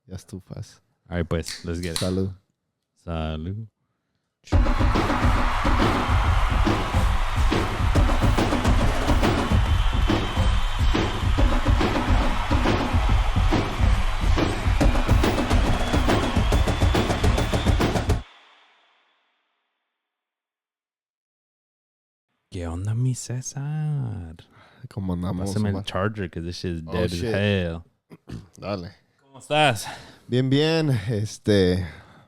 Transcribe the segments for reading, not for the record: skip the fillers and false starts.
Ya estufas. All right, pues, let's get it. Salud. Salud. ¿Qué onda, mi Cesar? ¿Cómo andamos? Pásame el Omar? charger, because this shit is dead as hell. Dale. ¿Cómo estás? Bien.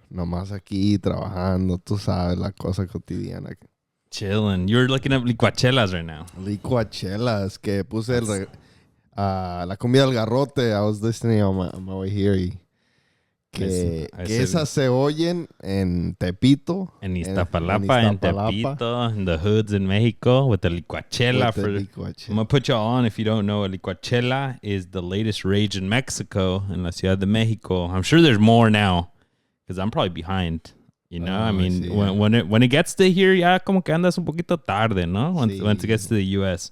Nomás aquí trabajando. Tú sabes, la cosa cotidiana. Chilling. You're looking up licuachelas right now. Licuachelas. Que puse la comida del garrote. I was listening on my way here. Y que esas se oyen en Tepito. En Iztapalapa, en Tepito, in the hoods in Mexico with the licuachela. I'm going to put y'all on if you don't know. A licuachela is the latest rage in Mexico, in la Ciudad de Mexico. I'm sure there's more now because I'm probably behind. You know, I mean, sí, when it gets to here, ya como que andas un poquito tarde, ¿no? Once it gets to the U.S.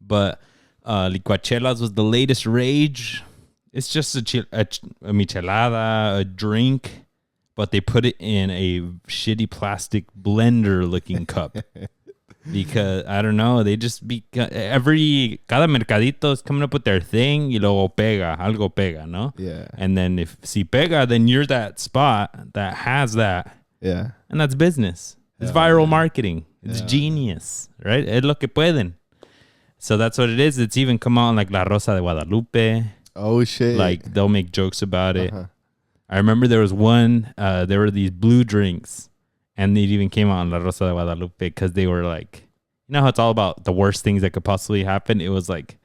But licuachelas was the latest rage. It's just a michelada, a drink, but they put it in a shitty plastic blender-looking cup. Because, I don't know, they just cada mercadito is coming up with their thing y luego algo pega, no? Yeah. And then si pega, then you're that spot that has that. Yeah. And that's business. It's viral marketing. It's genius, right? Es lo que pueden. So that's what it is. It's even come out like La Rosa de Guadalupe. Oh, shit. Like, they'll make jokes about it. I remember there was one, there were these blue drinks, and it even came out on La Rosa de Guadalupe because they were like, you know how it's all about the worst things that could possibly happen? It was like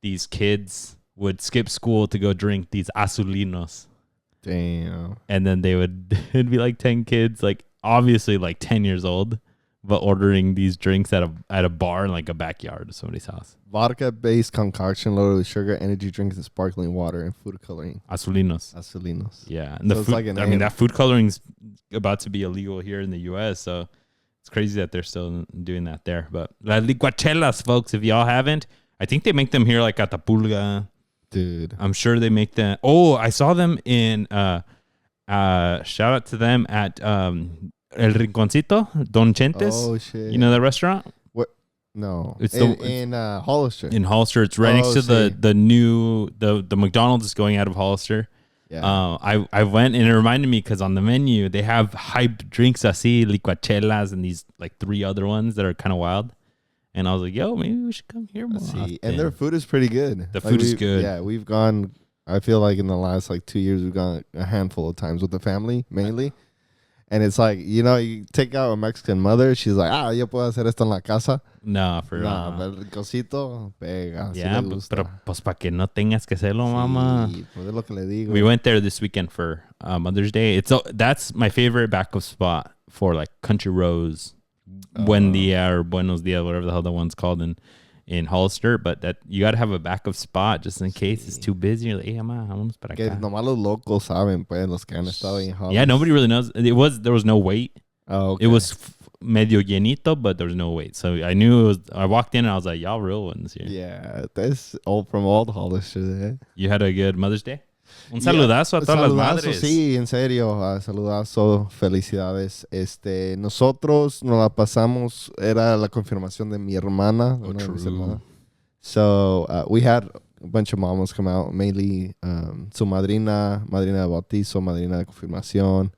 these kids would skip school to go drink these azulinos. Damn. And then it'd be like 10 kids, like obviously like 10 years old, but ordering these drinks at a bar in like a backyard of somebody's house. Vodka-based concoction loaded with sugar, energy drinks, and sparkling water and food coloring. Azulinos. Yeah. And so that food coloring's about to be illegal here in the U.S., so it's crazy that they're still doing that there. But las licuachelas, folks, if y'all haven't, I think they make them here like at the Pulga. Dude. I'm sure they make them. Oh, I saw them in, shout out to them at El Rinconcito, Don Chentes. Oh, shit. You know that restaurant? What? No. It's in Hollister. In Hollister. It's right next to the new McDonald's is going out of Hollister. Yeah. I went and it reminded me because on the menu they have hype drinks así, licuachelas, and these like 3 other ones that are kind of wild. And I was like, yo, maybe we should come here more often. And their food is pretty good. The food is good. Yeah, we've gone, I feel like in the last like 2 years, we've gone a handful of times with the family, mainly. And it's like, you know, you take out a Mexican mother, she's like, yo puedo hacer esto en la casa. No, for real. Pero el cosito pega. Yeah, pero pues para que no tengas que hacerlo, mamá. Pues es lo que le digo. We went there this weekend for Mother's Day. That's my favorite backup spot for like Country Rose, Buen Dia or Buenos Dias, whatever the hell that one's called in Hollister. But that you got to have a backup spot just in case it's too busy. You're like, hey, mamá, vámonos para acá. Nomás los locos saben, pues, los que han estado en Hollister. Yeah, nobody really knows. There was no wait. Oh, okay. It was medio llenito, but there was no wait. So I knew it was. I walked in and I was like, y'all real ones here. Yeah, that's all from old Hollister. Eh? You had a good Mother's Day? Un saludazo a todas las madres. Sí, en serio, saludazo, felicidades. Nosotros nos la pasamos, era la confirmación de mi hermana. Una de mis hermanas. So we had a bunch of mamas come out, mainly su madrina de bautizo, madrina de confirmación.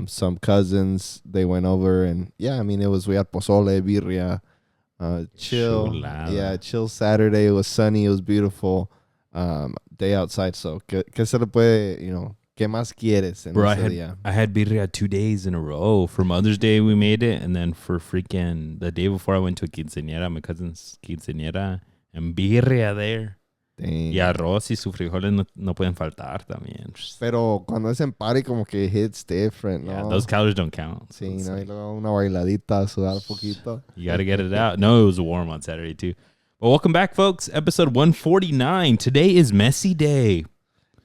Some cousins, they went over and yeah, I mean, we had pozole, birria, chill. Chulada. Yeah, chill Saturday. It was sunny. It was beautiful. Day outside. So, ¿qué se le puede, qué más quieres? Bro, I had birria 2 days in a row. For Mother's Day, we made it. And then for freaking the day before, I went to a quinceañera, my cousin's quinceañera, and birria there. Dang. Y arroz y sus frijoles no pueden faltar también. Pero cuando es en party, como que hits different, ¿no? Yeah, those calories don't count. So sí, ¿no? Y luego una bailadita, sudar un poquito. You got to get it out. No, it was warm on Saturday, too. Well, welcome back, folks. Episode 149. Today is Messi Day.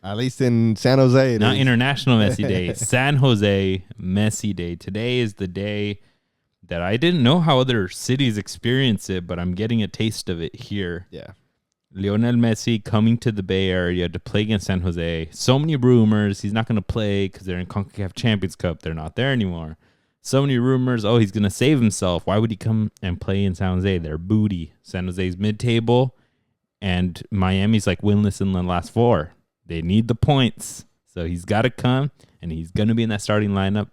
At least in San Jose. Not International Messi Day. San Jose Messi Day. Today is the day that I didn't know how other cities experience it, but I'm getting a taste of it here. Yeah. Lionel Messi coming to the Bay Area to play against San Jose. So many rumors. He's not going to play because they're in CONCACAF Champions Cup. They're not there anymore. So many rumors. Oh, he's going to save himself. Why would he come and play in San Jose? They're booty. San Jose's mid-table, and Miami's like winless in the last 4. They need the points. So he's got to come, and he's going to be in that starting lineup,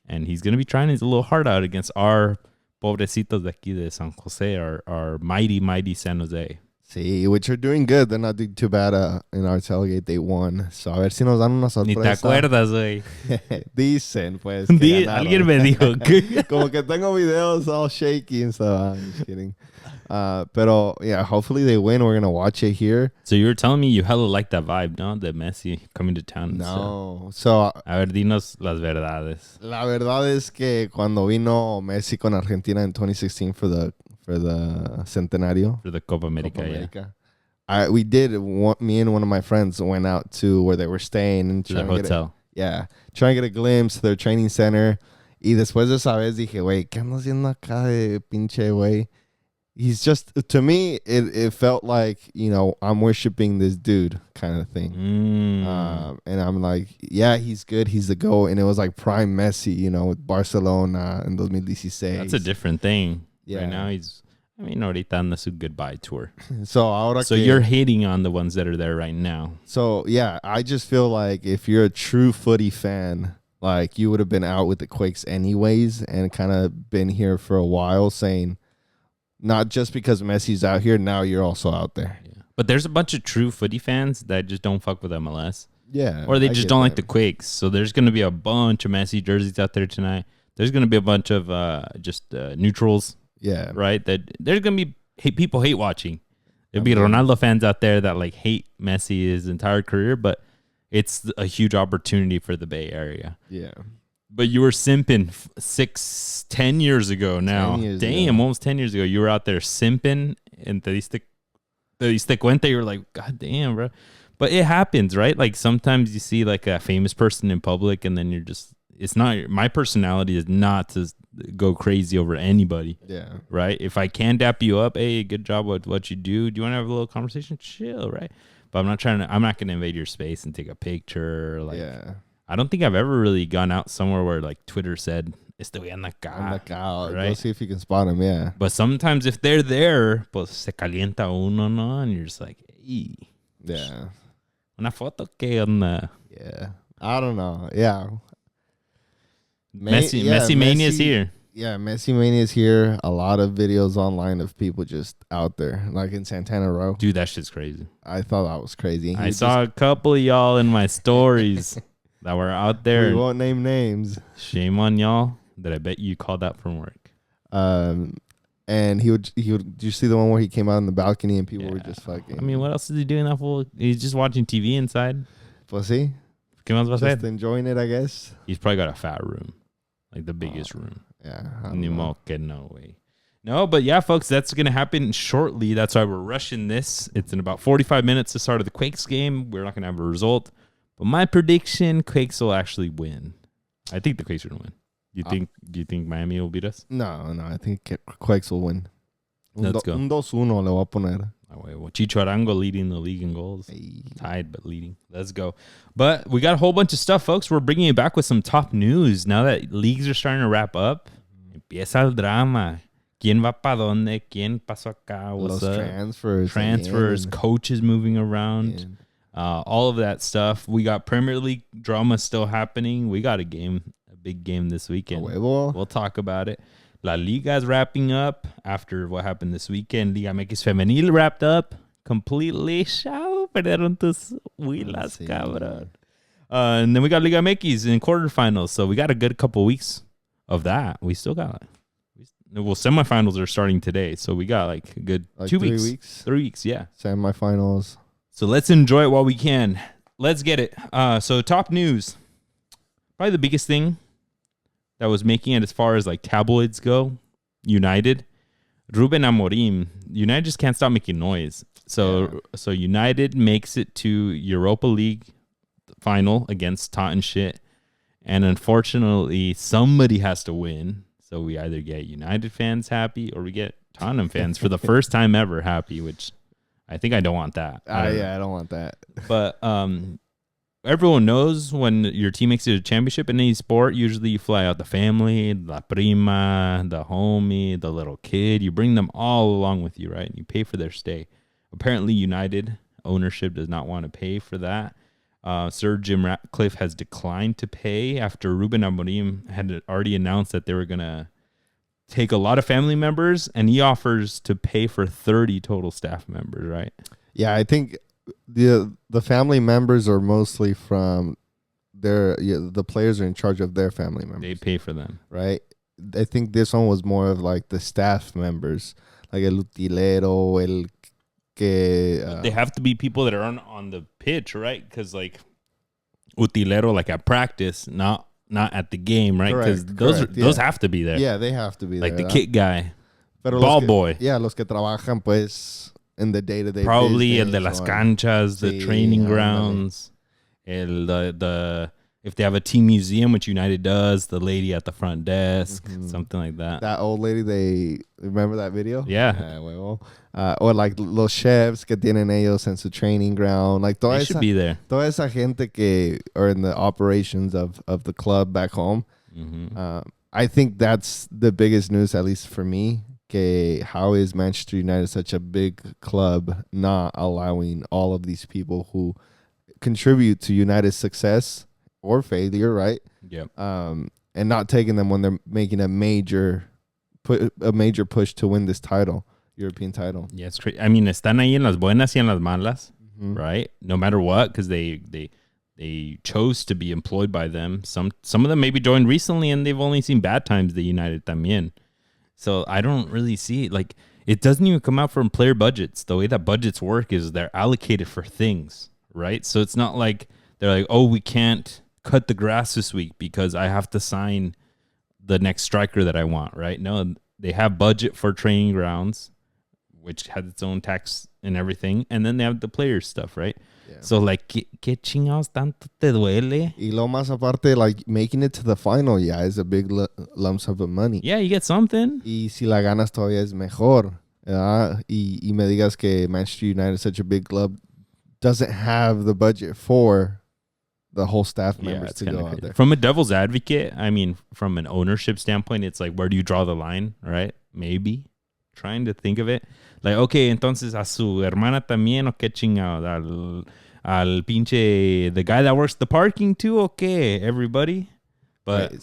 and he's going to be trying his little heart out against our pobrecitos de aquí de San Jose, our mighty, mighty San Jose. Sí, which are doing good. They're not doing too bad in our tailgate. They won. So, a ver si nos dan una sorpresa. Ni te acuerdas, güey. Dicen, pues, alguien me dijo que... Como que tengo videos all shaky and stuff. I'm just kidding. Pero, yeah, hopefully they win. We're going to watch it here. So you were telling me you hella like that vibe, ¿no? The Messi coming to town. No. So, a ver, dinos las verdades. La verdad es que cuando vino Messi con Argentina in 2016 for the centenario. For the Copa America, yeah. Me and one of my friends went out to where they were staying. And to the hotel. Trying to get a glimpse to their training center. Y después de esa vez dije, güey, ¿qué ando haciendo acá de pinche güey? He's just, to me, it felt like, you know, I'm worshiping this dude kind of thing. And I'm like, yeah, he's good. He's the GOAT. And it was like prime Messi, you know, with Barcelona in 2016. That's a different thing. Yeah. Right now, ahorita anda su goodbye tour. So you're hating on the ones that are there right now. So, yeah, I just feel like if you're a true footy fan, like you would have been out with the Quakes anyways and kind of been here for a while saying, not just because Messi's out here, now you're also out there. Yeah. But there's a bunch of true footy fans that just don't fuck with MLS. Yeah. Or they just don't like the Quakes. So there's going to be a bunch of Messi jerseys out there tonight. There's going to be a bunch of neutrals. Yeah. Right? That there's going to be people hate watching. There'll be Ronaldo fans out there that like hate Messi his entire career, but it's a huge opportunity for the Bay Area. Yeah. But you were simping 10 years ago now. 10 years Damn, ago. almost 10 years ago. You were out there simping and te diste cuenta. You were like, God damn, bro. But it happens, right? Like sometimes you see like a famous person in public and then you're just, it's not, my personality is not to go crazy over anybody. Yeah. Right? If I can dap you up, hey, good job with what you do. Do you want to have a little conversation? Chill, right? But I'm not going to invade your space and take a picture. Like, yeah. I don't think I've ever really gone out somewhere where like Twitter said, estoy en acá. Right? Go see if you can spot him, yeah. But sometimes if they're there, pues se calienta uno, no? And you're just like, hey. Yeah. Una foto, ¿qué onda? Yeah. I don't know. Yeah. Messi-mania is here. Yeah, Messi-mania is here. A lot of videos online of people just out there, like in Santana Row. Dude, that shit's crazy. I thought that was crazy. I saw a couple of y'all in my stories that were out there. We won't name names. Shame on y'all that I bet you called out from work. And he would. Did you see the one where he came out on the balcony and people were just fucking? I mean, what else is he doing that for? He's just watching TV inside. Pues sí. ¿Qué más va a Just hacer? enjoying it, I guess. He's probably got a fat room. Like the biggest room. Yeah. No way. No, but yeah, folks, that's going to happen shortly. That's why we're rushing this. It's in about 45 minutes to start of the Quakes game. We're not going to have a result. But my prediction, Quakes will actually win. I think the Quakes are going to win. Do you think Miami will beat us? No. I think Quakes will win. Let's go. 2-1 le voy a poner. Chicho Arango leading the league in goals. Hey. Tied, but leading. Let's go. But we got a whole bunch of stuff, folks. We're bringing you back with some top news. Now that leagues are starting to wrap up, empieza el drama. ¿Quién va para dónde? ¿Quién pasó acá? What's Los up? transfers. Coaches moving around. All of that stuff. We got Premier League drama still happening. We got a big game this weekend. We'll talk about it. LaLiga is wrapping up after what happened this weekend. Liga MX Femenil wrapped up completely. Chao, perdieron tus huilas, cabrón. And then we got Liga MX in quarterfinals. So we got a good couple weeks of that. We still got, semifinals are starting today. So we got like a good 2 weeks. 3 weeks. 3 weeks, yeah. Semifinals. So let's enjoy it while we can. Let's get it. So top news. Probably the biggest thing that was making it as far as like tabloids go, United. Ruben Amorim. United just can't stop making noise. So United makes it to Europa League final against Tottenham shit. And unfortunately, somebody has to win. So we either get United fans happy or we get Tottenham fans for the first time ever happy, which I think I don't want that. I don't want that. But everyone knows when your team makes it a championship in any sport, usually you fly out the family, la prima, the homie, the little kid. You bring them all along with you, right? And you pay for their stay. Apparently, United ownership does not want to pay for that. Sir Jim Ratcliffe has declined to pay after Ruben Amorim had already announced that they were going to take a lot of family members, and he offers to pay for 30 total staff members, right? Yeah, I think the family members are mostly from the players are in charge of their family members. They pay for them. Right? I think this one was more of like the staff members, like el utilero, el que... they have to be people that are on the pitch, right? Because like utilero, like at practice, not at the game, right? Because those have to be there. Yeah, they have to be like there. Like the kit guy, pero ball boy. Yeah, los que trabajan pues in the day-to-day probably business, el de las canchas, the training grounds, the if they have a team museum, which United does, the lady at the front desk, something like that. That old lady, they remember that video? Yeah. Or like los chefs que tienen ellos en su training ground. Like they should be there. Toda esa gente que are in the operations of the club back home. I think that's the biggest news, at least for me. Que how is Manchester United such a big club not allowing all of these people who contribute to United's success or failure, right? Yep. And not taking them when they're making a major push to win this title, European title. Yeah, it's crazy. I mean, están ahí en las buenas y en las malas, right? No matter what, because they chose to be employed by them. Some of them maybe joined recently, and they've only seen bad times. The United también. So I don't really see it. Like, it doesn't even come out from player budgets. The way that budgets work is they're allocated for things, right? So it's not like they're like, oh, we can't cut the grass this week because I have to sign the next striker that I want, right? No, they have budget for training grounds, which has its own tax and everything. And then they have the players stuff, right? Yeah. So, like, ¿qué chingados tanto te duele? Y lo más aparte, like, making it to the final, yeah, is a big lump sum of money. Yeah, you get something. Y si la ganas todavía es mejor. Y me digas que Manchester United is such a big club, doesn't have the budget for the whole staff members to go out there. From a devil's advocate, I mean, from an ownership standpoint, it's like, where do you draw the line, right? Maybe. Trying to think of it. Like, okay, entonces a su hermana también, o qué chingado, al pinche, the guy that works the parking too, okay, everybody. But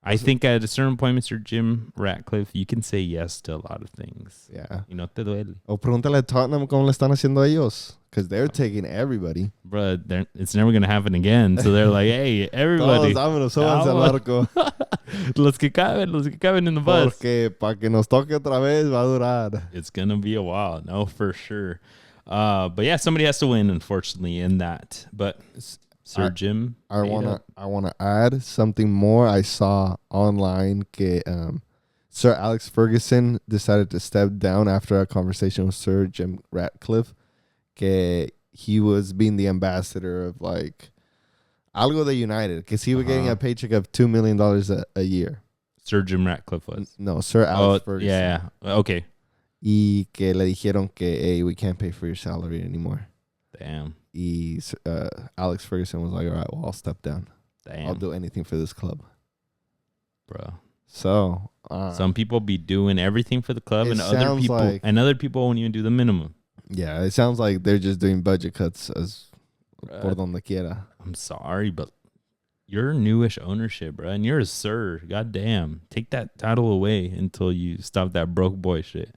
I think at a certain point, Mr. Jim Ratcliffe, you can say yes to a lot of things. Yeah. Y no te duele. O pregúntale a Tottenham cómo le están haciendo ellos. Because they're taking everybody. Bro, it's never going to happen again. So they're like, hey, everybody. Todos, vámonos, súbanse al barco. los que caben in the bus. Porque para que nos toque otra vez va a durar. It's going to be a while. No, for sure. But yeah, somebody has to win, unfortunately, in that. But Sir Jim. I wanna add something more. I saw online que Sir Alex Ferguson decided to step down after a conversation with Sir Jim Ratcliffe. Que he was being the ambassador of like algo de United. Because he was getting a paycheck of $2 million a year. Sir Jim Ratcliffe was. No, Sir Alex Ferguson. Yeah. Okay. Y que le dijeron que, hey, we can't pay for your salary anymore. Damn. Y Alex Ferguson was like, all right, well, I'll step down. Damn. I'll do anything for this club. Bro. So. Some people be doing everything for the club, and other people won't even do the minimum. Yeah, it sounds like they're just doing budget cuts as por donde quiera. I'm sorry, but you're newish ownership, bro, and you're a sir. God damn. Take that title away until you stop that broke boy shit.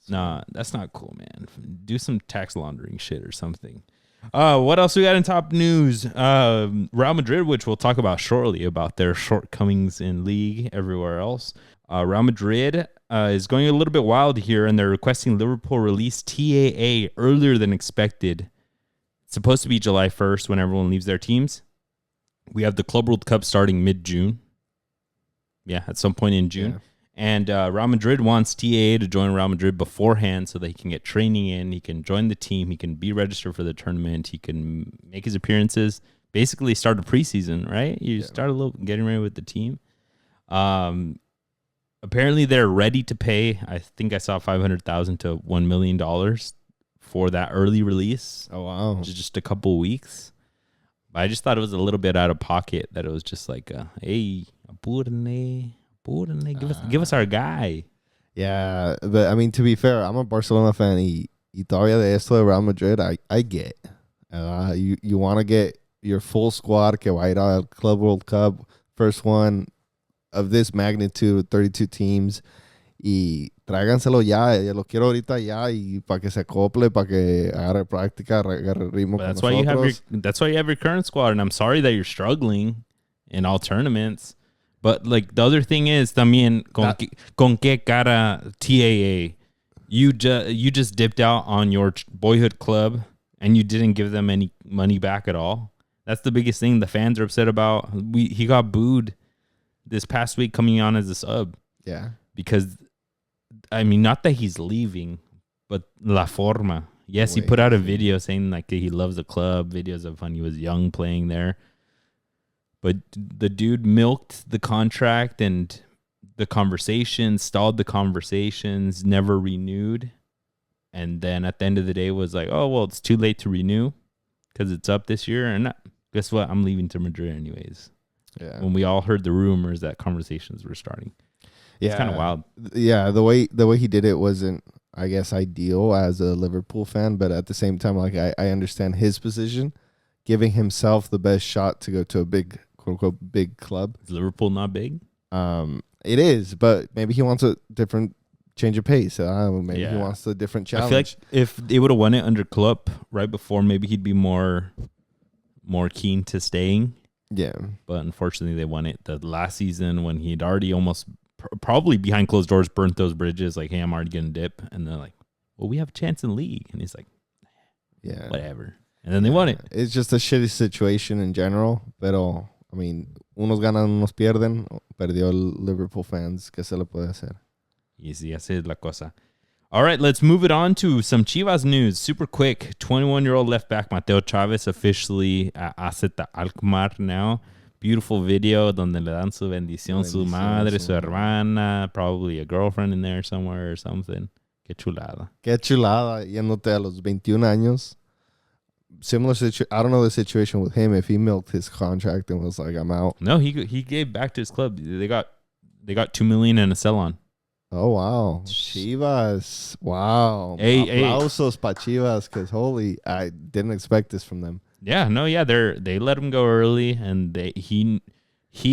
Nah, that's not cool, man. Do some tax laundering shit or something. What else we got in top news? Real Madrid, which we'll talk about shortly, about their shortcomings in league everywhere else. Real Madrid is going a little bit wild here, and they're requesting Liverpool release TAA earlier than expected. It's supposed to be July 1st when everyone leaves their teams. We have the Club World Cup starting mid-June. Yeah, at some point in June. Yeah. And Real Madrid wants TAA to join Real Madrid beforehand so that he can get training in. He can join the team. He can be registered for the tournament. He can make his appearances. Basically start a preseason, right? You start a little getting ready with the team. Apparently, they're ready to pay. I think I saw $500,000 to $1 million for that early release. Oh, wow. Just a couple weeks. But I just thought it was a little bit out of pocket that it was just like, hey, apúrenle, give us our guy. Yeah, but I mean, to be fair, I'm a Barcelona fan y todavía de esto de Real Madrid, I get. You want to get your full squad que va a ir al Club World Cup, first one of this magnitude, 32 teams, y tráiganselo ya, lo quiero ahorita ya, y para que se acople, para que agarre práctica, agarre ritmo con nosotros. That's why you have your current squad, and I'm sorry that you're struggling in all tournaments. But like the other thing is también con qué cara TAA you just dipped out on your boyhood club and you didn't give them any money back at all. That's the biggest thing the fans are upset about. He got booed this past week coming on as a sub. Yeah. Because I mean, not that he's leaving, but la forma. Yes, he put out a video saying like he loves the club, videos of when he was young playing there. But the dude milked the contract and the conversations, stalled the conversations, never renewed. And then at the end of the day was like, oh, well, it's too late to renew because it's up this year. And guess what? I'm leaving to Madrid anyways. Yeah. When we all heard the rumors that conversations were starting. Yeah. It's kind of wild. Yeah, the way he did it wasn't, I guess, ideal as a Liverpool fan. But at the same time, like I understand his position, giving himself the best shot to go to a big, quote-unquote, big club. Is Liverpool not big? It is, but maybe he wants a different change of pace. Maybe he wants a different challenge. I feel like if they would have won it under Klopp right before, maybe he'd be more keen to staying. Yeah. But unfortunately, they won it the last season when he'd already almost probably behind closed doors burnt those bridges. Like, hey, I'm already going to dip. And they're like, well, we have a chance in league. And he's like, yeah, whatever. And then they won it. It's just a shitty situation in general. Pero, I mean, unos ganan, unos pierden. Perdió el Liverpool fans. ¿Qué se le puede hacer? Easy, así es la cosa. All right, let's move it on to some Chivas news. Super quick. 21-year-old left back Mateo Chavez officially at Aceta Alkmaar now. Beautiful video donde le dan su bendición, su madre, su hermana, probably a girlfriend in there somewhere or something. Qué chulada. Qué chulada. Yéndote a los 21 años. Similar situation. I don't know the situation with him if he milked his contract and was like, I'm out. No, he gave back to his club. They got $2 million and a sell-on. Oh, wow. Chivas. Wow. Hey, aplausos pa Chivas, because holy, I didn't expect this from them. Yeah, no, yeah, they let him go early, and he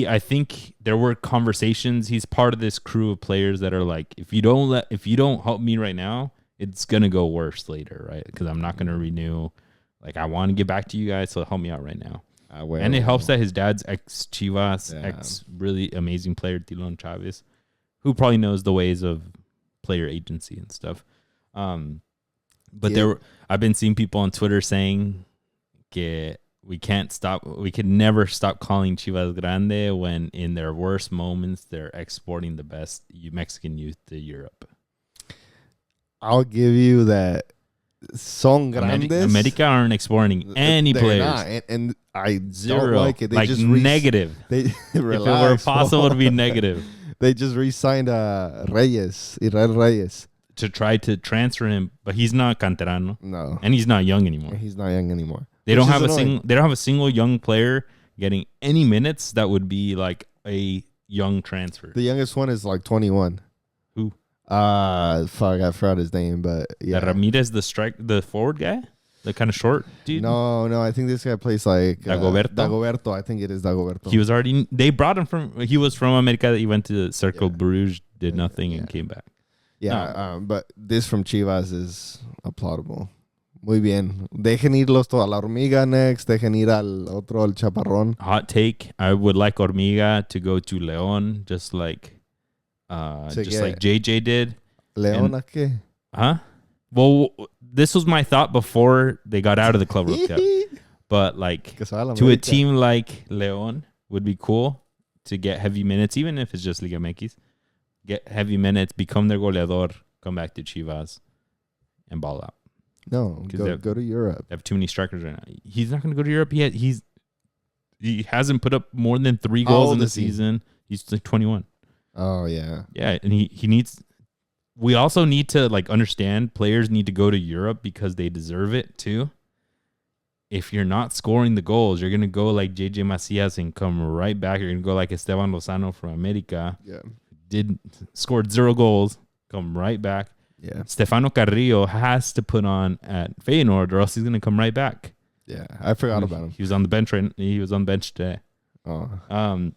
I think there were conversations. He's part of this crew of players that are like, if you don't help me right now, it's gonna go worse later, right? Because I'm not gonna renew. Like, I want to get back to you guys, so help me out right now. And it helps that his dad's ex-Chivas, really amazing player, Tilon Chavez, who probably knows the ways of player agency and stuff. But I've been seeing people on Twitter saying que we could never stop calling Chivas Grande when in their worst moments they're exporting the best Mexican youth to Europe. I'll give you that. Son grandes. America aren't exporting any players. Not, and I Zero. Don't like it. They like just negative. If it were possible to be negative. They just re-signed Israel Reyes. To try to transfer him, but he's not canterano. No. And he's not young anymore. He's not young anymore. They don't have a single young player getting any minutes that would be like a young transfer. The youngest one is like 21. Who? I forgot his name, but yeah. Ramirez, the forward guy? The kind of short dude? No, I think this guy plays like Dagoberto. I think it is Dagoberto. They brought him he was from America. He went to Cercle Bruges, did nothing and came back. Yeah, but this from Chivas is applaudable. Muy bien. Dejen irlos a la Hormiga next. Dejen ir al otro, el Chaparrón. Hot take. I would like Hormiga to go to León, just like JJ did. ¿León a qué? Huh? Well, this was my thought before they got out of the Club World Cup. But like to a team like León would be cool to get heavy minutes, even if it's just Liga MX. Get heavy minutes, become their goleador, come back to Chivas, and ball out. No, go to Europe. They have too many strikers right now. He's not going to go to Europe yet. He hasn't put up more than 3 goals in the season. He's like 21. Oh, yeah. Yeah, and he needs... we also need to like understand players need to go to Europe because they deserve it too. If you're not scoring the goals, you're gonna go like JJ Macias and come right back. You're gonna go like Esteban Lozano from America. Yeah. Scored 0 goals, come right back. Yeah. Stefano Carrillo has to put on at Feyenoord or else he's gonna come right back. Yeah. I forgot about him. He was on the bench he was on the bench today. Oh.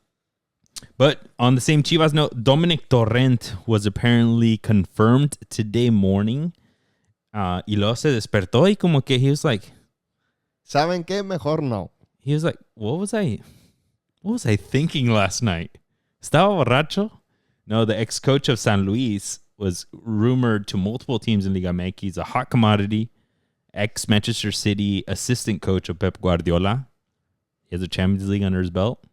But on the same Chivas note, Dominic Torrent was apparently confirmed today morning. Y luego se despertó y como que he was like, ¿Saben qué? Mejor no. he was like, what was I thinking last night? ¿Estaba borracho? No, the ex-coach of San Luis was rumored to multiple teams in Liga MX, a hot commodity, ex-Manchester City assistant coach of Pep Guardiola. He has a Champions League under his belt.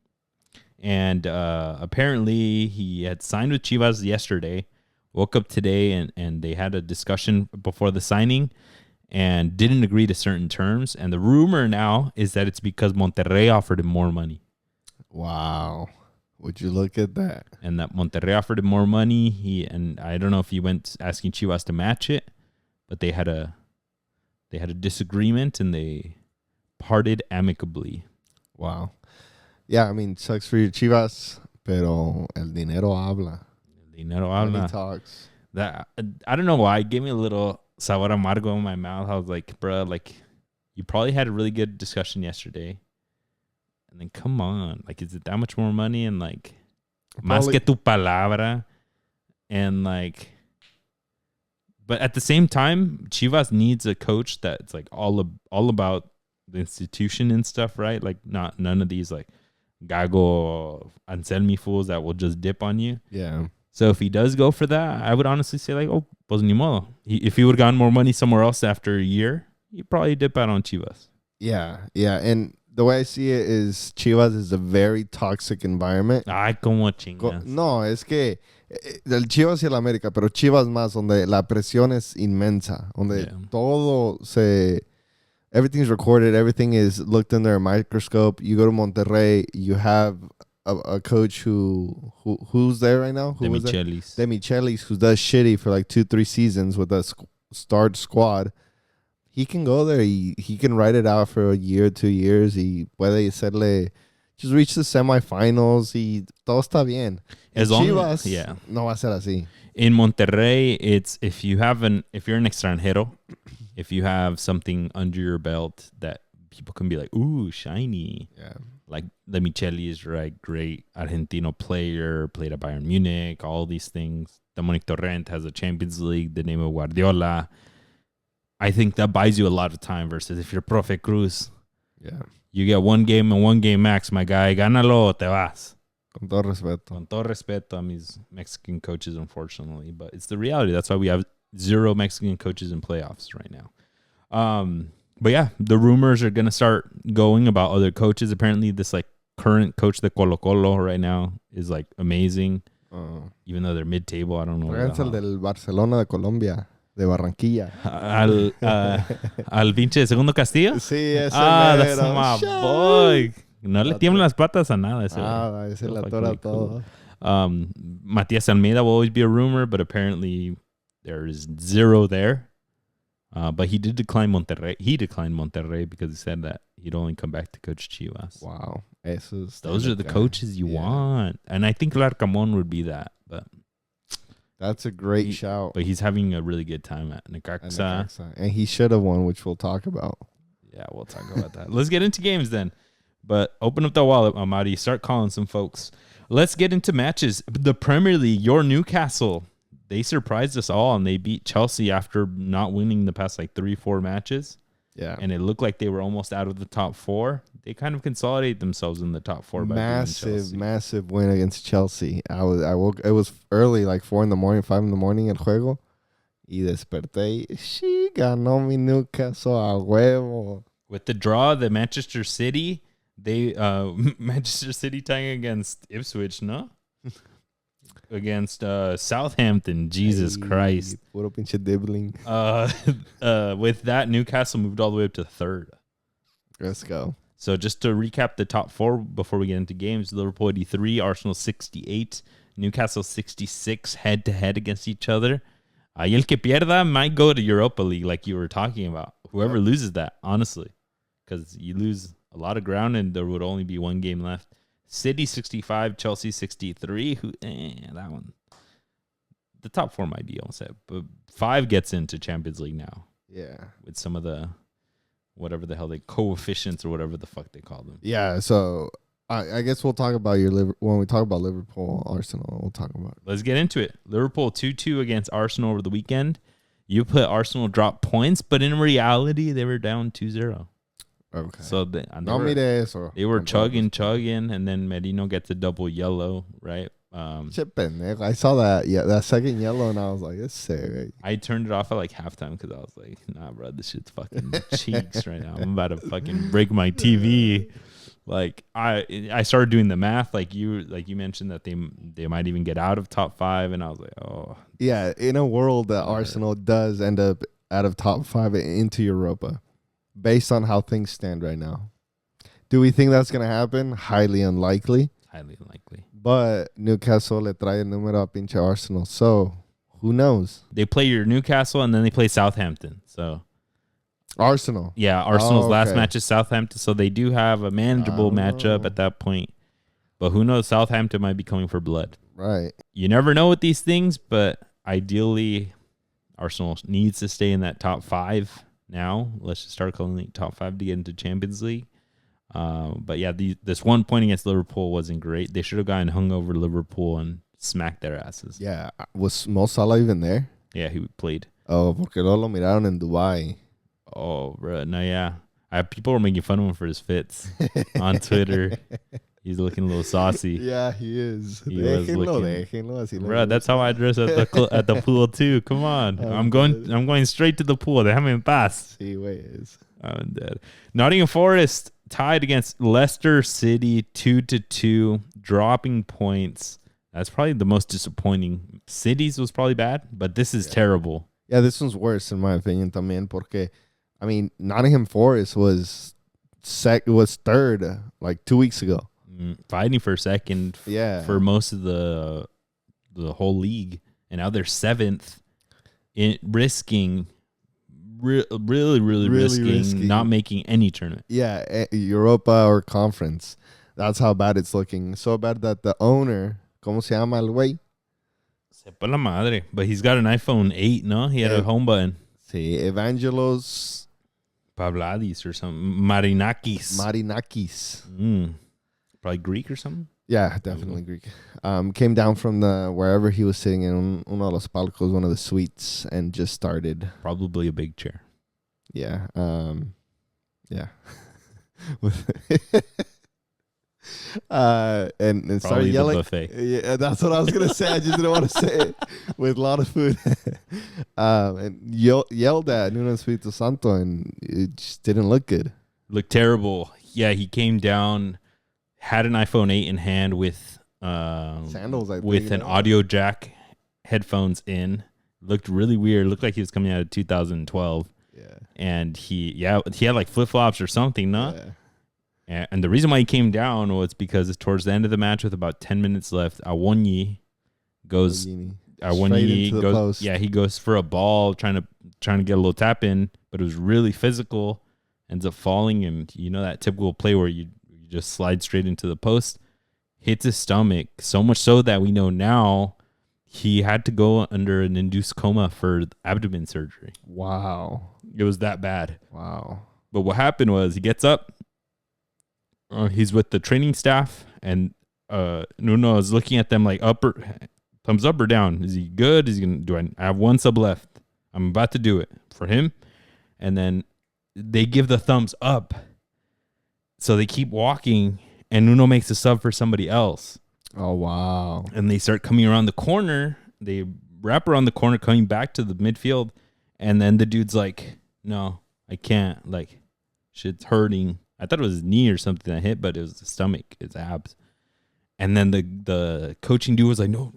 And apparently he had signed with Chivas yesterday, woke up today, and they had a discussion before the signing and didn't agree to certain terms. And the rumor now is that it's because Monterrey offered him more money. Wow. Would you look at that? And that Monterrey offered him more money. And I don't know if he went asking Chivas to match it, but they had a disagreement and they parted amicably. Wow. Yeah, I mean, sucks for your Chivas, pero el dinero habla. Money talks. That I don't know why. It gave me a little sabor amargo in my mouth. I was like, bro, like, you probably had a really good discussion yesterday. And then come on. Like, is it that much more money? And like, más que tu palabra. And like, but at the same time, Chivas needs a coach that's like all about the institution and stuff, right? Like, none of these like Gago Anselmi fools that will just dip on you. Yeah. So if he does go for that, I would honestly say like, oh, pues ni modo. If he would have gotten more money somewhere else after a year, he'd probably dip out on Chivas. Yeah, yeah. And the way I see it is Chivas is a very toxic environment. Ay, como chingas. No, es que el Chivas y el América, pero Chivas más, donde la presión es inmensa, donde todo everything's recorded, everything is looked under a microscope. You go to Monterrey, you have a coach who's there right now? De Michelis, who does shitty for like 2-3 seasons with a starred squad. He can go there. He can write it out for a year, 2 years. Y puede hacerle just reach the semifinals. Y todo está bien. Chivas, no va a ser así. In Monterrey, it's if you're an extranjero, if you have something under your belt that people can be like, ooh, shiny. Yeah. Like the Michelis, right? Great Argentino player, played at Bayern Munich, all these things. Dominic Torrent has a Champions League, the name of Guardiola. I think that buys you a lot of time versus if you're Profe Cruz. Yeah. You get 1 game and 1 game max, my guy. Gánalo, te vas. Con todo respeto. Con todo respeto a mis Mexican coaches, unfortunately. But it's the reality. That's why we have 0 Mexican coaches in playoffs right now. But yeah, the rumors are going to start going about other coaches. Apparently, this like current coach de Colo-Colo right now is like amazing. Even though they're mid-table, I don't know. Es el del Barcelona de Colombia, de Barranquilla. Al pinche de Segundo Castillo? Sí, ese that's my boy. No le tiemblan las patas a nada. Ese la tora todo. Matías Almeyda will always be a rumor, but apparently there is 0 there. But he did decline Monterrey. He declined Monterrey because he said that he'd only come back to coach Chivas. Wow. Those are the coaches you want. And I think Larcamón would be that. But that's a great shout. But he's having a really good time at Necaxa. And he should have won, which we'll talk about. Yeah, we'll talk about that. Let's get into games then. But open up the wallet, Amadi. Start calling some folks. Let's get into matches. The Premier League, your Newcastle. They surprised us all, and they beat Chelsea after not winning the past like 3-4 matches. Yeah. And it looked like they were almost out of the top 4. They kind of consolidated themselves in the top 4 by massive win against Chelsea. I woke. It was early, like 4 in the morning, 5 in the morning el juego. Y desperté. Sí, ganó mi Newcastle a huevo. With the draw, the Manchester City, Manchester City tying against Ipswich, no? Against Southampton. Jesus Christ. Puro pinche dribbling. With that, Newcastle moved all the way up to 3rd. Let's go. So just to recap the top 4 before we get into games, Liverpool 83, Arsenal 68, Newcastle 66 head-to-head against each other. Y el que pierda might go to Europa League, like you were talking about. Whoever loses that, honestly, because you lose a lot of ground and there would only be one game left. City 65, Chelsea 63. That one. The top 4 might be all set, but 5 gets into Champions League now. Yeah. With some of the, whatever the hell coefficients or whatever the fuck they call them. Yeah, so I guess we'll talk about when we talk about Liverpool, Arsenal, we'll talk about it. Let's get into it. Liverpool 2-2 against Arsenal over the weekend. You put Arsenal drop points, but in reality, they were down 2-0. Okay. So they were chugging, and then Merino gets a double yellow, right? I saw that. Yeah, that second yellow, and I was like, "It's sick." I turned it off at like halftime because I was like, "Nah, bro, this shit's fucking cheeks right now. I'm about to fucking break my TV." Like I started doing the math, like you mentioned that they might even get out of top 5, and I was like, "Oh, yeah." In a world that Arsenal does end up out of top 5 into Europa, based on how things stand right now, do we think that's gonna happen? Highly unlikely. Highly unlikely. But Newcastle le trae el número a pinche Arsenal. So, who knows? They play your Newcastle and then they play Southampton. So, Arsenal. Yeah, Arsenal's last match is Southampton. So, they do have a manageable matchup at that point. But who knows? Southampton might be coming for blood. Right. You never know with these things, but ideally, Arsenal needs to stay in that top 5 now. Let's just start calling it top 5 to get into Champions League. But yeah, this 1 point against Liverpool wasn't great. They should have gotten hung over Liverpool and smacked their asses. Yeah. Was Mo Salah even there? Yeah, he played. Oh, porque lo miraron en Dubai. Oh, bro. No, yeah. People were making fun of him for his fits on Twitter. He's looking a little saucy. Yeah, he is. Déjenlo, bro, that's how I dress at the pool too. Come on. I'm going straight to the pool. Déjame en paz. Sí, güey. I'm dead. Nottingham Forest tied against Leicester City 2-2, dropping points. That's probably the most disappointing. City's was probably bad, but this is terrible. Yeah, this one's worse in my opinion también porque, I mean, Nottingham Forest was third like 2 weeks ago. Fighting for second for most of the whole league, and now they're 7th, risking really risking not making any tournament. Yeah, Europa or conference. That's how bad it's looking. So bad that the owner, ¿cómo se llama el güey? Sepa la madre. But he's got an iPhone 8, no? He had a home button. Sí, Evangelos Pavladis or something. Marinakis. Probably Greek or something? Yeah, definitely Greek. Came down from wherever he was sitting in uno de los palcos, one of the suites, and just started. Probably a big chair. Yeah. Yeah. And started yelling. Buffet. Yeah, that's what I was gonna say. I just didn't want to say it with a lot of food. And yelled at Nuno Espirito Santo, and it just didn't look good. Looked terrible. Yeah, he came down, had an iPhone 8 in hand with sandals, I think, with an audio jack, headphones in. Looked really weird. Looked like he was coming out of 2012. Yeah, and he had like flip flops or something, no? Yeah. And the reason why he came down was because towards the end of the match, with about 10 minutes left, Awoniyi goes. Yeah, he goes for a ball, trying to get a little tap in, but it was really physical. Ends up falling, and you know that typical play where you just slide straight into the post, hits his stomach, so much so that we know now he had to go under an induced coma for abdomen surgery. Wow. It was that bad. Wow. But what happened was he gets up, he's with the training staff, and Nuno is looking at them like thumbs up or down. Is he good? I have one sub left. I'm about to do it for him. And then they give the thumbs up. So they keep walking, and Nuno makes a sub for somebody else. Oh, wow. And they start coming around the corner. They wrap around the corner, coming back to the midfield. And then the dude's like, no, I can't. Like, shit's hurting. I thought it was his knee or something that hit, but it was the stomach, his abs. And then the coaching dude was like, no.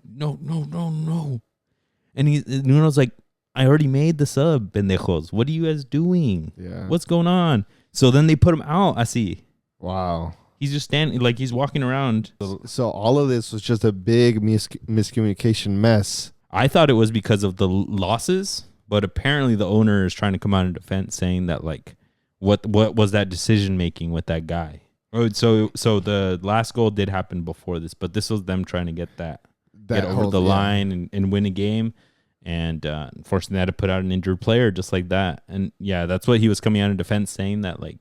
And Nuno's like, I already made the sub, pendejos. What are you guys doing? Yeah. What's going on? So then they put him out, I see. Wow. He's just standing, like he's walking around. So all of this was just a big miscommunication mess. I thought it was because of the losses, but apparently the owner is trying to come out in defense saying that like what was that decision making with that guy? Oh, so the last goal did happen before this, but this was them trying to get over the line and win a game. And unfortunately, they had to put out an injured player just like that. And yeah, that's what he was coming out in defense saying that like,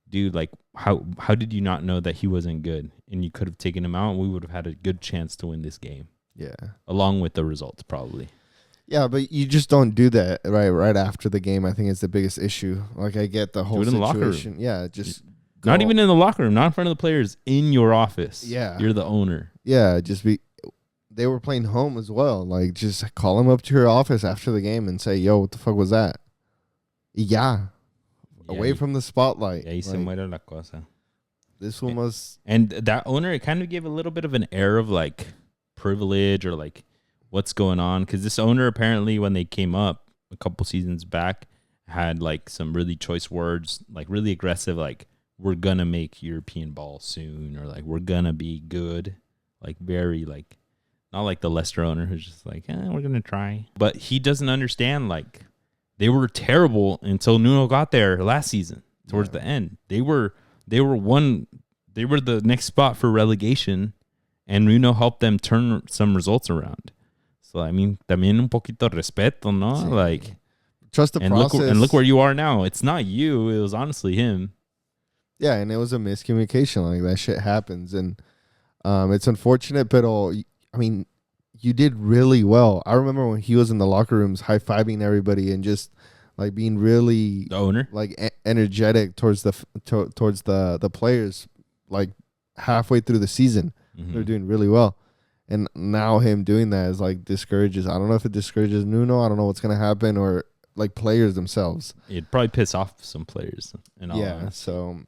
dude, like how did you not know that he wasn't good and you could have taken him out and we would have had a good chance to win this game. Yeah. Along with the results, probably. Yeah, but you just don't do that right after the game. I think it's the biggest issue. Like I get the whole situation. In the locker room. Yeah, just not even in the locker room, not in front of the players, in your office. Yeah. You're the owner. Yeah, they were playing home as well. Like just call them up to your office after the game and say, "Yo, what the fuck was that?" Yeah. Away from the spotlight. Y ahí se muere la cosa. This one was... And that owner, it kind of gave a little bit of an air of, like, privilege or, like, what's going on. Because this owner, apparently, when they came up a couple seasons back, had, like, some really choice words, like, really aggressive, like, we're going to make European ball soon, or, like, we're going to be good. Like, very, like, not like the Leicester owner who's just like, we're going to try. But he doesn't understand, like... They were terrible until Nuno got there last season. Towards the end, they were the next spot for relegation, and Nuno helped them turn some results around. So I mean, también un poquito respeto, no? Sí. Like trust the process. Look where you are now. It's not you. It was honestly him. Yeah, and it was a miscommunication. Like that shit happens, and it's unfortunate. But I mean. You did really well. I remember when he was in the locker rooms high-fiving everybody and just like being really the owner, like energetic towards the players. Like halfway through the season, they're doing really well, and now him doing that is like discourages. I don't know if it discourages Nuno. I don't know what's gonna happen, or like players themselves. It'd probably piss off some players. So.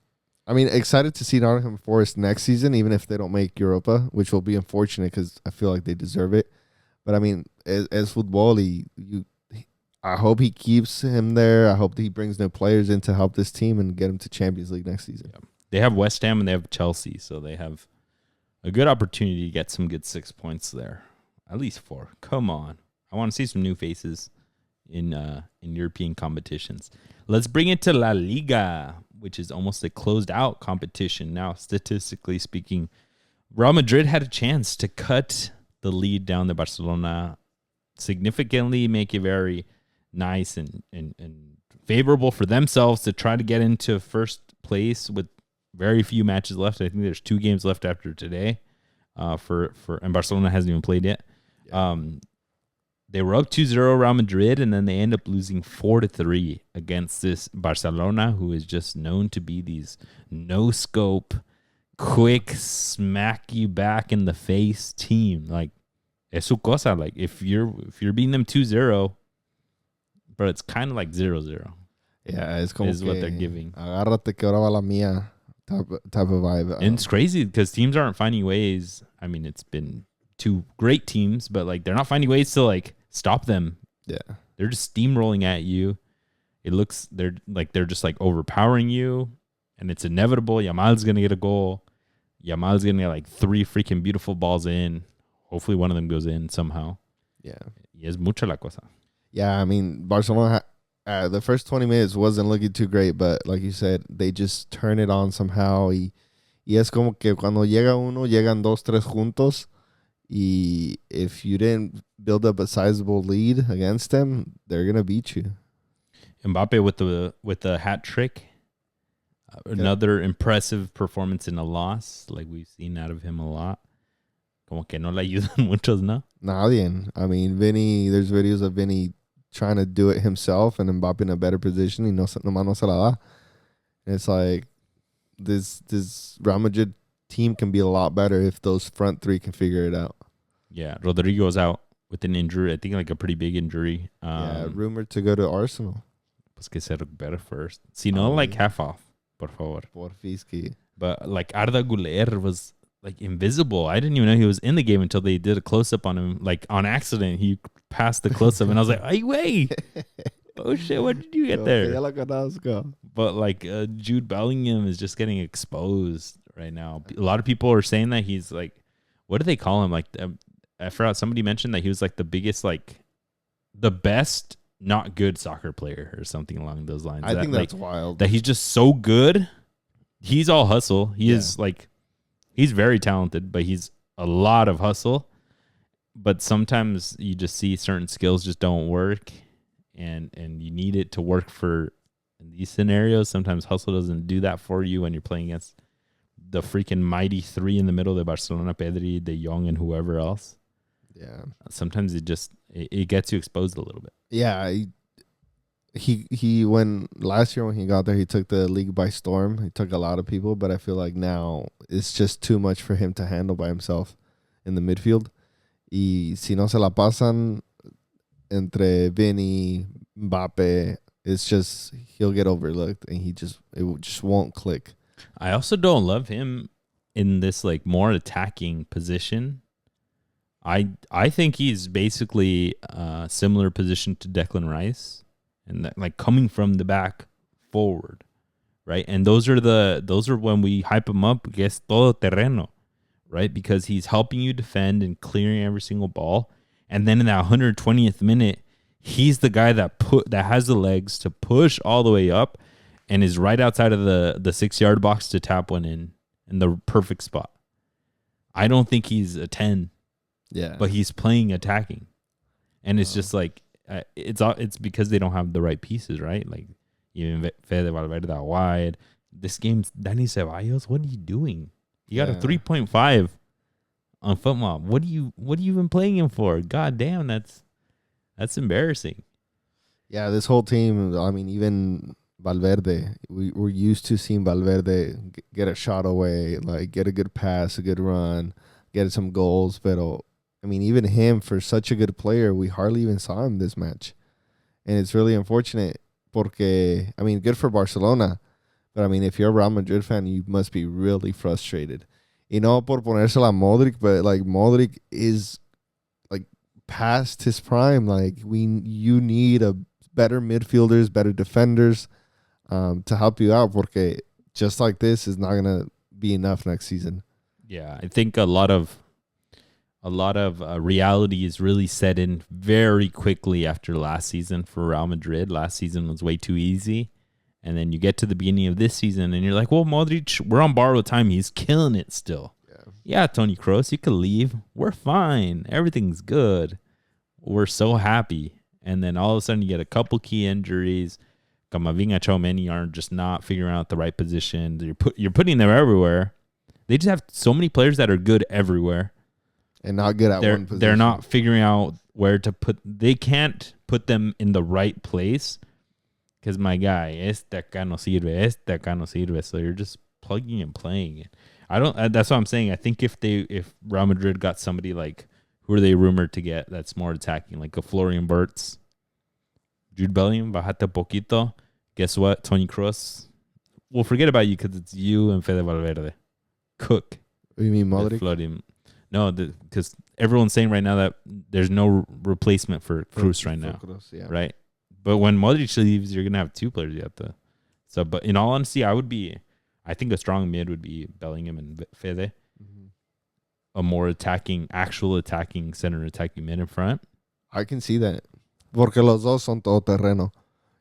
I mean, excited to see Nottingham Forest next season, even if they don't make Europa, which will be unfortunate because I feel like they deserve it. But I mean, as football, I hope he keeps him there. I hope that he brings new players in to help this team and get him to Champions League next season. Yeah. They have West Ham and they have Chelsea, so they have a good opportunity to get some good 6 points there, at least 4. Come on, I want to see some new faces in European competitions. Let's bring it to LaLiga, which is almost a closed out competition now, statistically speaking. Real Madrid had a chance to cut the lead down to Barcelona significantly, make it very nice and favorable for themselves to try to get into first place with very few matches left. I think there's 2 games left after today, and Barcelona hasn't even played yet. Yeah. They were up 2-0 Real Madrid, and then they end up losing 4-3 against this Barcelona, who is just known to be these no-scope, quick, smack you back in the face team. Like, es su cosa. Like, if you're beating them 2-0, but it's kind of like 0-0. Yeah, it's como is what they're giving. Agárrate que ahora va la mía type of vibe. And it's crazy because teams aren't finding ways. I mean, it's been 2 great teams, but like they're not finding ways to like stop them. Yeah, they're just steamrolling at you. It looks they're just like overpowering you, and it's inevitable. Yamal's gonna get a goal. Yamal's gonna get like 3 freaking beautiful balls in. Hopefully, one of them goes in somehow. Yeah, y es mucha la cosa. Yeah, I mean Barcelona. The first 20 minutes wasn't looking too great, but like you said, they just turn it on somehow. Y es como que cuando llega uno, llegan 2-3 juntos. Y if you didn't build up a sizable lead against them, they're gonna beat you. Mbappe with the hat trick, another impressive performance in a loss. Like we've seen out of him a lot. Como que no le ayudan muchos, ¿no? Nadie. I mean, Vinny. There's videos of Vinny trying to do it himself, and Mbappe in a better position. Y no se la da. And it's like this Real Madrid team can be a lot better if those front 3 can figure it out. Yeah, Rodrigo's out with an injury. I think like a pretty big injury. Rumored to go to Arsenal. Pues que se recupere first. Si no, like half off, por favor. Porfisky. But like Arda Güler was like invisible. I didn't even know he was in the game until they did a close up on him. Like on accident, he passed the close up, and I was like, "Hey, wait! Oh shit! What did you get there?" But like Jude Bellingham is just getting exposed right now. A lot of people are saying that he's like, what do they call him? Like I forgot somebody mentioned that he was like the biggest, like the best not good soccer player or something along those lines. I think that's like, wild. That he's just so good. He's all hustle. He is like, he's very talented, but he's a lot of hustle. But sometimes you just see certain skills just don't work, and you need it to work for in these scenarios. Sometimes hustle doesn't do that for you when you're playing against the freaking mighty three in the middle, the Barcelona, Pedri, De Jong, and whoever else. Yeah. Sometimes it gets you exposed a little bit. Yeah. He when last year when he got there, he took the league by storm. He took a lot of people, but I feel like now it's just too much for him to handle by himself in the midfield. Y si no se la pasan entre Vinny, Mbappe, it's just he'll get overlooked and it just won't click. I also don't love him in this like more attacking position. I think he's basically a similar position to Declan Rice, and that, like coming from the back forward, right? And those are when we hype him up, que es todo terreno, right? Because he's helping you defend and clearing every single ball. And then in that 120th minute, he's the guy that has the legs to push all the way up and is right outside of the 6-yard box to tap one in the perfect spot. I don't think he's a 10. Yeah. But he's playing attacking. And it's just like it's because they don't have the right pieces, right? Like even Fede Valverde that wide. This game's Dani Ceballos, what are you doing? You got a 3.5 on football. What are you even playing him for? God damn, that's embarrassing. Yeah, this whole team, I mean, even Valverde, we're used to seeing Valverde get a shot away, like get a good pass, a good run, get some goals. But I mean, even him, for such a good player, we hardly even saw him this match. And it's really unfortunate porque, I mean, good for Barcelona. But, I mean, if you're a Real Madrid fan, you must be really frustrated. Y no por ponérsela a Modric, but, like, Modric is, like, past his prime. Like, you need better midfielders, better defenders to help you out porque just like this is not going to be enough next season. Yeah, I think a lot of reality is really set in very quickly after last season for Real Madrid. Last season was way too easy. And then you get to the beginning of this season and you're like, well, Modric, we're on borrowed time. He's killing it still. Yeah, Toni Kroos, you could leave. We're fine. Everything's good. We're so happy. And then all of a sudden you get a couple key injuries. Camavinga, Tchouaméni aren't just not figuring out the right position. You're putting them everywhere. They just have so many players that are good everywhere. And not good at one position. They're not figuring out where to put. They can't put them in the right place because my guy, este acá no sirve. So you're just plugging and playing. That's what I'm saying. I think if Real Madrid got somebody like, who are they rumored to get that's more attacking, like a Florian Wirtz, Jude Bellingham, bajate poquito. Guess what? Toni Kroos. We'll forget about you because it's you and Fede Valverde. Cook. You mean Modric? No, because everyone's saying right now that there's no replacement for Kroos right now, right? But when Modric leaves, you're gonna have two players you have to. So, but in all honesty, I think a strong mid would be Bellingham and Fede. Mm-hmm. A more actual attacking center attacking mid in front. I can see that, porque los dos son todo terreno.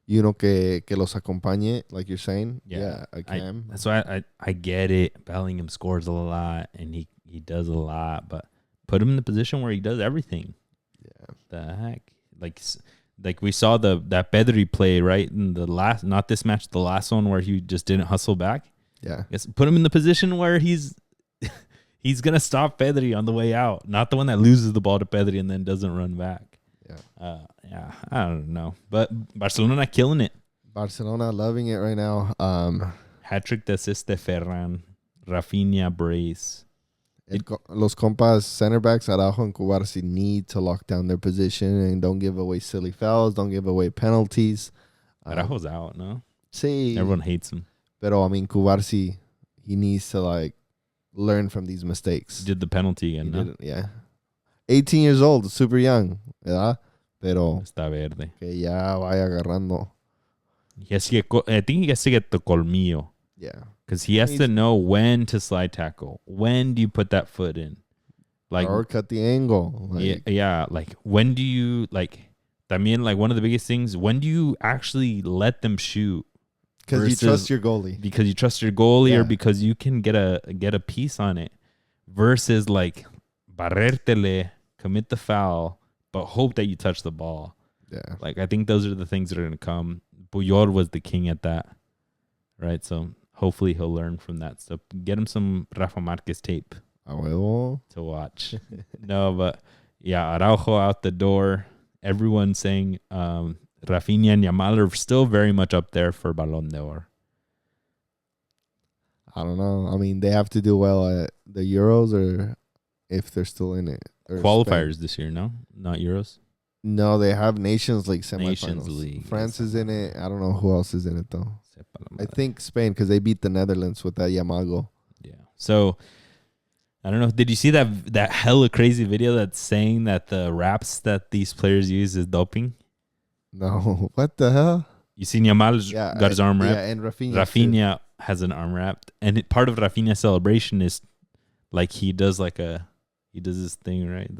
You know que los acompañe, like you're saying. Yeah, I can. That's why I get it. Bellingham scores a lot, and he does a lot, but put him in the position where he does everything. Yeah. The heck? Like we saw that Pedri play, right? In the last, not this match, the last one where he just didn't hustle back. Yeah. Yes, put him in the position where he's going to stop Pedri on the way out, not the one that loses the ball to Pedri and then doesn't run back. Yeah. I don't know. But Barcelona killing it. Barcelona loving it right now. Hat-trick de assist de Ferran. Rafinha brace. Los compas center backs Araujo and Cubarsí need to lock down their position and don't give away silly fouls, don't give away penalties. Araujo's out, no? Sí. Everyone hates him. Pero I mean, Cubarsí, he needs to like learn from these mistakes. Did the penalty again, no? Yeah. 18 years old, super young, ¿verdad? Pero está verde. Que ya vaya agarrando. I think he has to get the colmillo. Yeah. Because he has to know when to slide tackle. When do you put that foot in? Like, or cut the angle. Like, yeah. Like, when do you I mean, like one of the biggest things. When do you actually let them shoot? Because you trust your goalie. Because you trust your goalie, or because you can get a piece on it. Versus like barrértele, commit the foul, but hope that you touch the ball. Yeah. Like, I think those are the things that are going to come. Puyol was the king at that, right? So hopefully he'll learn from that. So get him some Rafa Marquez tape to watch. No, but yeah, Araujo out the door. Everyone saying Rafinha and Yamal are still very much up there for Ballon d'Or. I don't know. I mean, they have to do well at the Euros, or if they're still in it. Qualifiers Spain. This year, no? Not Euros? No, they have Nations League semifinals. Nations League. France is in it. I don't know who else is in it, though. I think Spain, because they beat the Netherlands with that Yamal goal. Yeah. So, I don't know. Did you see that hella crazy video that's saying that the wraps that these players use is doping? No. What the hell? You seen Yamal got his arm wrapped? Yeah, and Rafinha has an arm wrapped. And part of Rafinha's celebration is like he does this thing, right?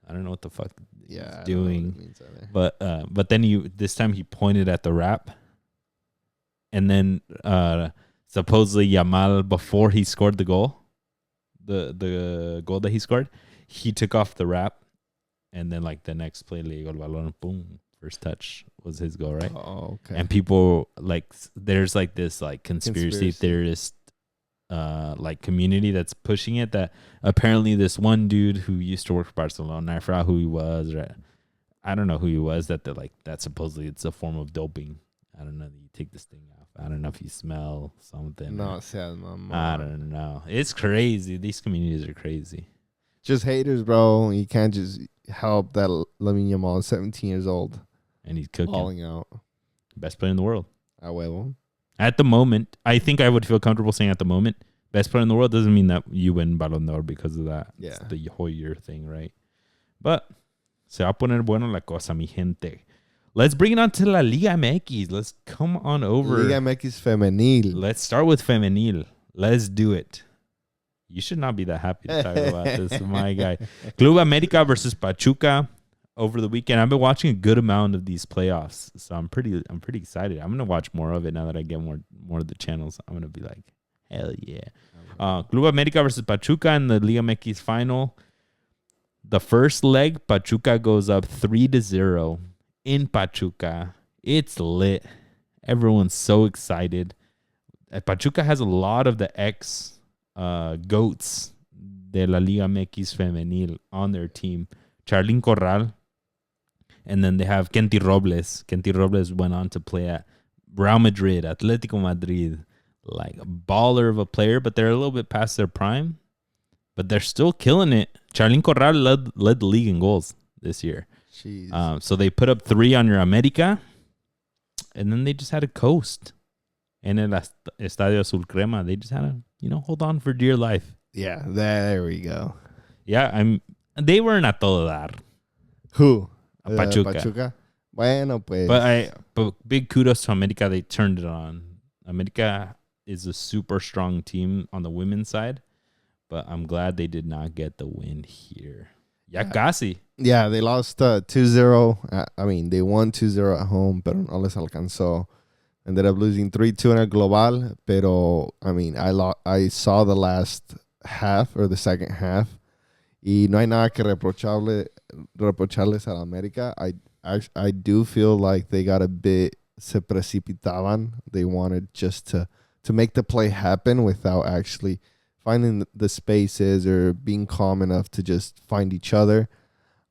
I don't know what the fuck he's doing. But then this time he pointed at the wrap. And then supposedly Yamal, before he scored the goal, the goal that he scored, he took off the wrap, and then like the next play, le llegó el balón, boom, first touch was his goal, right? Oh, okay. And people there's like this like conspiracy theorist like community that's pushing it, that apparently this one dude who used to work for Barcelona, I forgot who he was, or I don't know who he was, that supposedly it's a form of doping. I don't know, that you take this thing off. I don't know if you smell something. No, I don't know. It's crazy. These communities are crazy. Just haters, bro. You can't just help that Lamine Yamal is 17 years old. And he's cooking. Balling out. Best player in the world. A huevo. At the moment, I think I would feel comfortable saying at the moment, best player in the world doesn't mean that you win Ballon d'Or because of that. Yeah. It's the whole year thing, right? But se va a poner bueno la cosa, mi gente. Let's bring it on to LaLiga MX. Let's come on over. Liga MX Femenil. Let's start with Femenil. Let's do it. You should not be that happy to talk about this, my guy. Club America versus Pachuca over the weekend. I've been watching a good amount of these playoffs, so I'm pretty excited. I'm gonna watch more of it now that I get more of the channels. I'm gonna be like, hell yeah. Club America versus Pachuca in the Liga MX final. The first leg, Pachuca goes up 3-0 in Pachuca. It's lit. Everyone's so excited. Pachuca has a lot of the ex goats de la Liga MX Femenil on their team. Charlene Corral. And then they have Kenty Robles. Kenty Robles went on to play at Real Madrid, Atletico Madrid. Like a baller of a player, but they're a little bit past their prime. But they're still killing it. Charlene Corral led the league in goals this year. So they put up 3 on your America, and then they just had to coast. And in el Estadio Azul Crema, they just had to, hold on for dear life. Yeah, there we go. Yeah, they weren't a todo dar. Who? Pachuca. Bueno, pues. But big kudos to America. They turned it on. America is a super strong team on the women's side, but I'm glad they did not get the win here. Ya casi. Yeah, they lost 2-0. I mean, they won 2-0 at home, pero no les alcanzó. Ended up losing 3-2 in a global, pero, I mean, I saw the last half or the second half, y no hay nada que reprocharles a la América. I do feel like they got a bit, se precipitaban. They wanted just to make the play happen without actually finding the spaces or being calm enough to just find each other.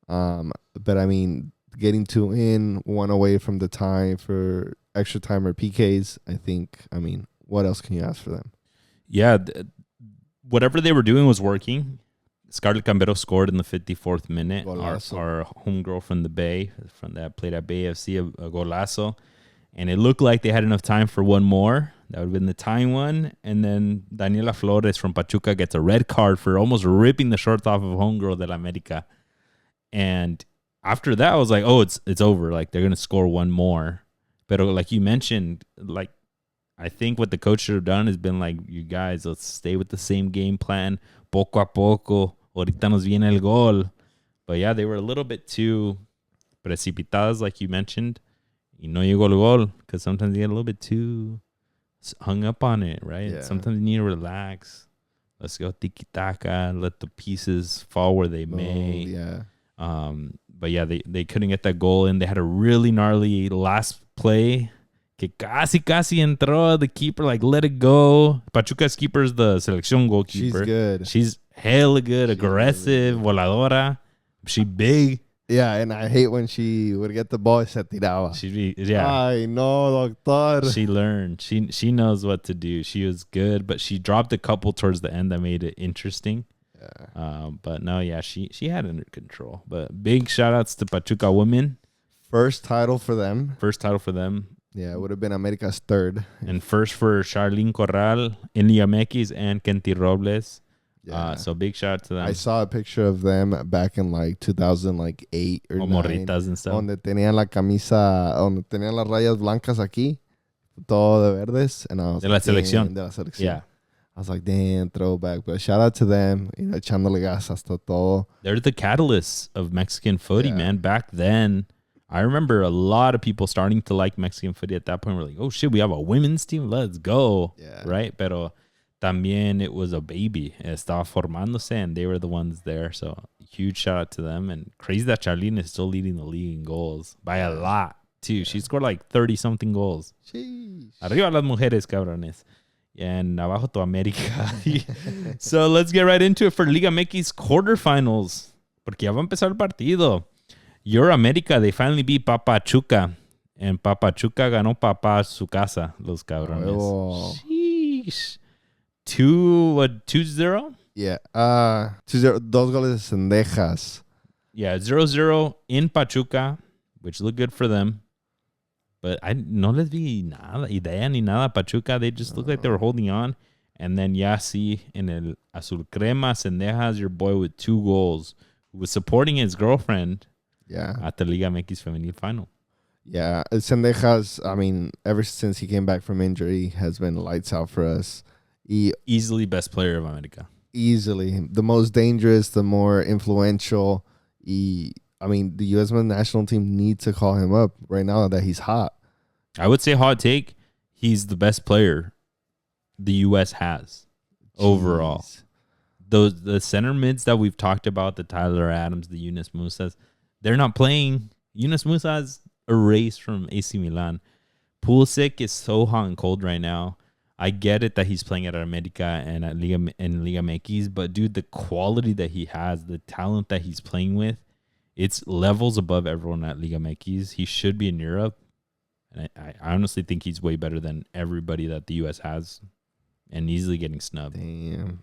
But I mean, getting 2 in, 1 away from the tie for extra time or PKs, I mean, what else can you ask for them? Yeah, whatever they were doing was working. Scarlett Cambero scored in the 54th minute. Our homegirl from the Bay, from that played at Bay FC, a golazo. And it looked like they had enough time for one more. That would have been the tying one. And then Daniela Flores from Pachuca gets a red card for almost ripping the shorts off of homegirl de la America. And after that, I was like, oh, it's over. Like, they're going to score one more. But like you mentioned, like, I think what the coach should have done has been like, you guys, let's stay with the same game plan. Poco a poco. ahorita nos viene el gol. But yeah, they were a little bit too precipitadas, like you mentioned. Y no llegó el gol, because sometimes you get a little bit too hung up on it, right? Yeah. Sometimes you need to relax. Let's go tiki-taka, let the pieces fall where they may. Yeah. But yeah, they couldn't get that goal in. They had a really gnarly last play que casi entró. The keeper let it go. Pachuca's keeper is the selección goalkeeper. She's good. She's hella good, aggressive, voladora. She big. Yeah, and I hate when she would get the ball and se tiraba. Ay, no, doctor. She learned. She knows what to do. She was good, but she dropped a couple towards the end that made it interesting. Yeah. But no, yeah, she had it under control. But big shout outs to Pachuca women. First title for them. Yeah, it would have been America's third. And first for Charlene Corral, Liga MX, and Kenty Robles. Yeah. So big shout out to them. I saw a picture of them back in 2008 or 9. Morritas and stuff. Donde tenían la camisa, donde tenían las rayas blancas aquí, todo de verdes. And I was de la selección. Yeah. I was like, damn, throwback. But shout out to them, echándole gas hasta todo. They're the catalysts of Mexican footy, man. Back then, I remember a lot of people starting to like Mexican footy at that point. We're like, oh shit, we have a women's team. Let's go. Yeah. Right? Pero también it was a baby. Estaba formándose and they were the ones there. So huge shout out to them. And crazy that Charlene is still leading the league in goals by a lot too. Yeah. She scored 30 something goals. Sheesh. Arriba las mujeres, cabrones. And abajo tu América. So let's get right into it for Liga MX quarterfinals. Porque ya va a empezar el partido. Your América, they finally beat Pachuca. And Pachuca ganó su casa, los cabrones. Oh. Sheesh. 2-0? Yeah. 2-0. Dos goles de Cendejas. Yeah, 0-0 in Pachuca, which looked good for them. But I no les vi nada, idea ni nada Pachuca. They just looked like they were holding on. And then sí, in el Azul Crema, Cendejas, your boy with 2 goals, who was supporting his girlfriend at the Liga MX Femenil final. Yeah, Cendejas, I mean, ever since he came back from injury, has been lights out for us. Easily best player of America. Easily. The most dangerous, the more influential. I mean, the U.S. men's national team needs to call him up right now that he's hot. I would say hot take, he's the best player the U.S. has overall. The center mids that we've talked about, the Tyler Adams, the Yunus Musas, they're not playing. Yunus Musas erased from AC Milan. Pulisic is so hot and cold right now. I get it that he's playing at America and at Liga MX, but dude, the quality that he has, the talent that he's playing with, it's levels above everyone at Liga MX. He should be in Europe. And I honestly think he's way better than everybody that the U.S. has and easily getting snubbed. Damn.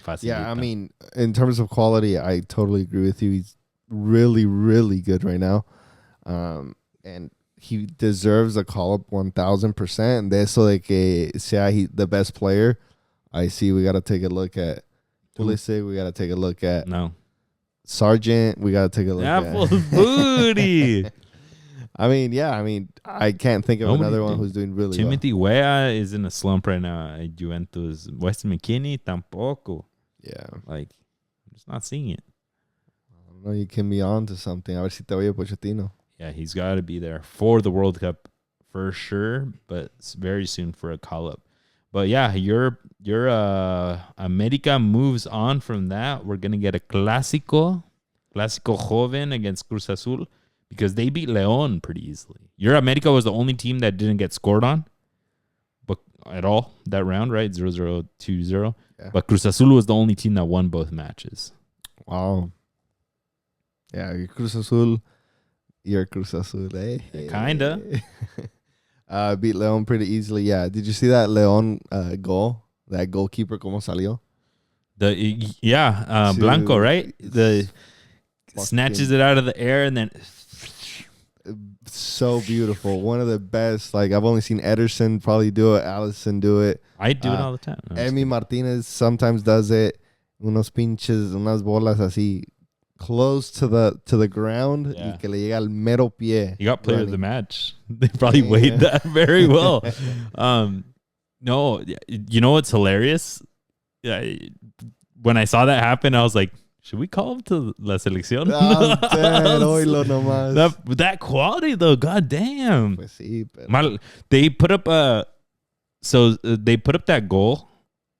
Facilita. Yeah, I mean, in terms of quality, I totally agree with you. He's really, really good right now. And he deserves a call-up 1,000%. De eso de que sea the best player, I see we got to take a look at Pulisic. We got to take a look at Sargent. We got to take a look at Apple Booty. I mean, I can't think of another one who's doing really Timothy Weah is in a slump right now at Juventus. Weston McKennie, tampoco. Yeah. I'm just not seeing it. I don't know, you can be on to something. A ver si te oye Pochettino. Yeah, he's got to be there for the World Cup for sure, but it's very soon for a call-up. But yeah, your America moves on from that. We're going to get a Clásico Joven against Cruz Azul because they beat León pretty easily. Your America was the only team that didn't get scored on but at all that round, right? 0-0, 2-0. Yeah. But Cruz Azul was the only team that won both matches. Wow. Yeah, Cruz Azul. You're Cruz Azul, eh? Kinda. Beat León pretty easily. Yeah. Did you see that León goal? That goalkeeper, como salió? Blanco, right? The snatches it out of the air and then so beautiful. One of the best. I've only seen Ederson probably do it. Allison do it. I do it all the time. Emi Martinez sometimes does it. Unos pinches, unas bolas así. Close to the ground y que le llega al mero pie. He got player of the match. They probably weighed that very well. No, you know what's hilarious? When I saw that happen, I was like, Should we call him to la selección? Oílo nomás. That quality though, goddamn. Pues sí, pero... They put up they put up that goal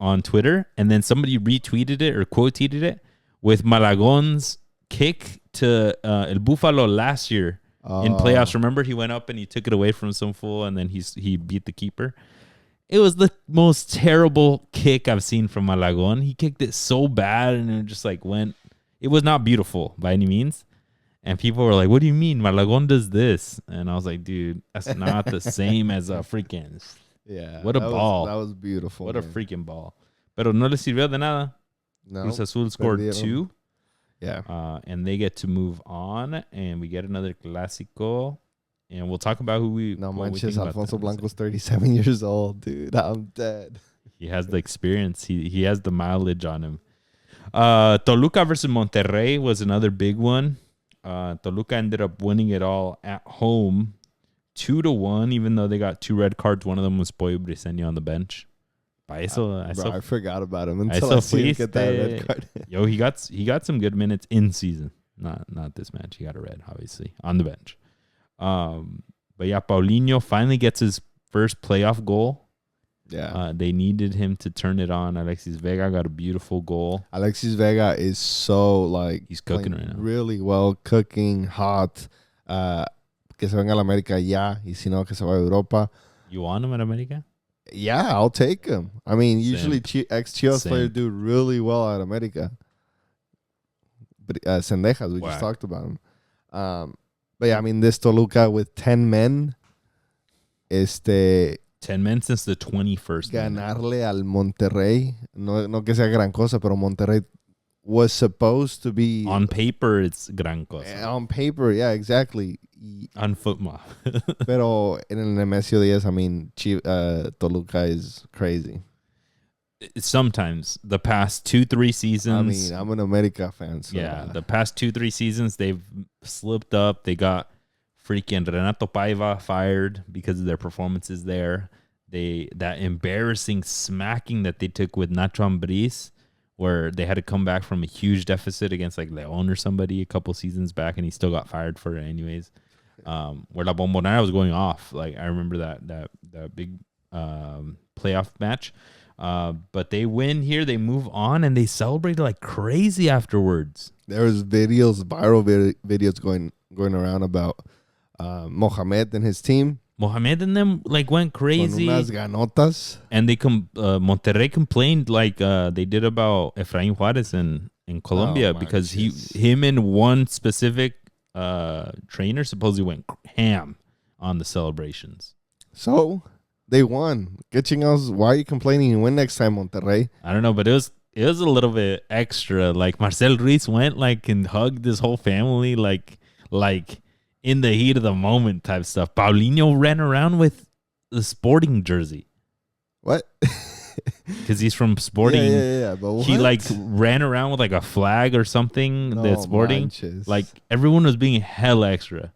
on Twitter, and then somebody retweeted it or quoted it with Malagon's kick to El Búfalo last year in playoffs. Remember, he went up and he took it away from some fool, and then he beat the keeper. It was the most terrible kick I've seen from Malagon. He kicked it so bad, and it just like went. It was not beautiful by any means. And people were like, "What do you mean Malagon does this?" And I was like, "Dude, that's not the same as a freaking." Yeah. What a ball. That was beautiful. What a freaking ball. Pero no le sirvió de nada. No, Cruz Azul scored perdieron. 2. Yeah. And they get to move on, and we get another clásico. And we'll talk about who we... No what we manches, think about Alfonso them. Blanco's 37 years old, dude. I'm dead. He has the experience. He has the mileage on him. Toluca versus Monterrey was another big one. Toluca ended up winning it all at home, 2-1, even though they got 2 red cards. One of them was Pollo Briseño on the bench. I forgot about him until I see him get that red card. Yo, he got some good minutes in season. Not this match. He got a red, obviously, on the bench. But yeah, Paulinho finally gets his first playoff goal. Yeah. They needed him to turn it on. Alexis Vega got a beautiful goal. Alexis Vega is so like he's cooking right now. Really well, cooking, hot. Que se venga a la América ya, y si no, que se vaya a Europa. You want him at América? Yeah, I'll take him. I mean, usually ex-Chivas players do really well at América. But Sendejas, we just talked about him. But yeah, I mean, this Toluca with 10 men. 10 men since the 21st. Ganarle al Monterrey. No que sea gran cosa, pero Monterrey was supposed to be... On paper, it's gran cosa. On paper, yeah, exactly. On football. Pero en el Nemesio Díaz, I mean, Toluca is crazy. Sometimes. The past 2-3 seasons. I mean, I'm an America fan. So yeah, the past 2-3 seasons, they've slipped up. They got freaking Renato Paiva fired because of their performances there. That embarrassing smacking that they took with Nacho Ambriz, where they had to come back from a huge deficit against like León or somebody a couple seasons back, and he still got fired for it anyways. Where La Bombonera was going off. Like I remember that big playoff match. But they win here, they move on, and they celebrate like crazy afterwards. There was viral videos going around about Mohamed and his team. Mohamed and them like went crazy. Con unas ganotas. And they Monterrey complained like they did about Efraín Juárez in Colombia because him and one specific trainer supposedly went ham on the celebrations. So they won. Why are you complaining? You win next time, Monterrey. I don't know, but it was a little bit extra. Like Marcel Ruiz went like and hugged his whole family like in the heat of the moment type stuff. Paulinho ran around with the Sporting jersey. What? Because he's from Sporting. Yeah. But what? He like ran around with like a flag or something. No, that's Sporting. manches. Like everyone was being hella extra.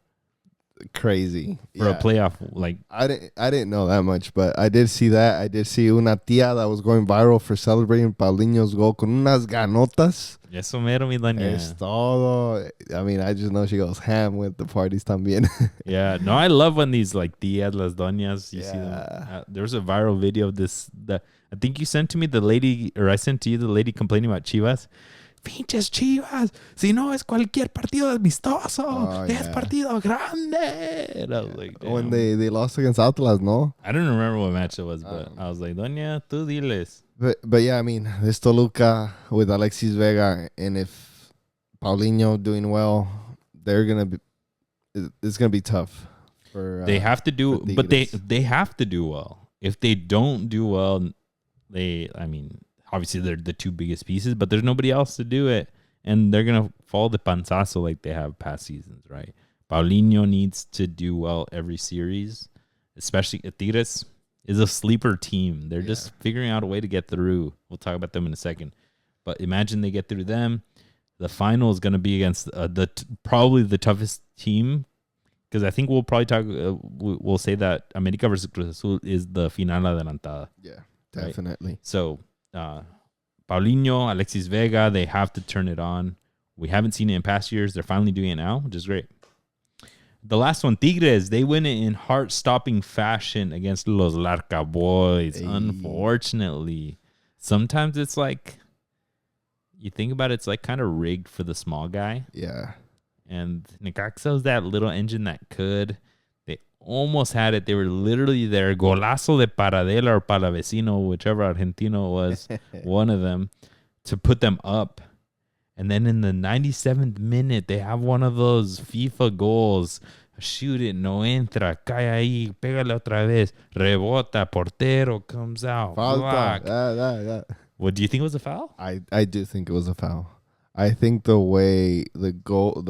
Crazy for a playoff. Like I didn't know that much, but I did see that. I did see una tía that was going viral for celebrating Paulinho's goal con unas ganotas. Eso mero, mi doña. Es todo. I mean, I just know she goes ham with the parties también. Yeah, no, I love when these like tías, las doñas, you see them. There was a viral video of this. I think you sent to me the lady, or I sent to you the lady complaining about Chivas. Pinches Chivas, si no es cualquier partido amistoso, es partido grande. And I was like, damn. When they lost against Atlas, no? I don't remember what match it was, but I was like, Doña, tú diles. But yeah, I mean, this Toluca with Alexis Vega, and if Paulinho doing well, it's gonna be tough. They have to do, but they have to do well. If they don't do well, obviously they're the two biggest pieces, but there's nobody else to do it, and they're gonna fall the panzazo like they have past seasons, right? Paulinho needs to do well every series, especially Tigres is a sleeper team. They're just figuring out a way to get through. We'll talk about them in a second, but imagine they get through them. The final is going to be against probably the toughest team, because I think we'll probably talk. We'll say that América versus Cruz Azul is the final adelantada. Yeah, definitely. Right? So Paulinho, Alexis Vega, they have to turn it on. We haven't seen it in past years. They're finally doing it now, which is great. The last one, Tigres, they win it in heart-stopping fashion against Los Larca Boys. Hey. Unfortunately, sometimes it's like, you think about it, it's like kind of rigged for the small guy. Yeah. And Necaxa was that little engine that could. They almost had it. They were literally there. Golazo de Paradela or Palavecino, whichever Argentino was, one of them, to put them up. And then in the 97th minute, they have one of those FIFA goals. Shoot it, no entra, cae ahí, pégale otra vez, rebota, portero comes out. Falta. What, do you think it was a foul? I do think it was a foul. I think the way Nico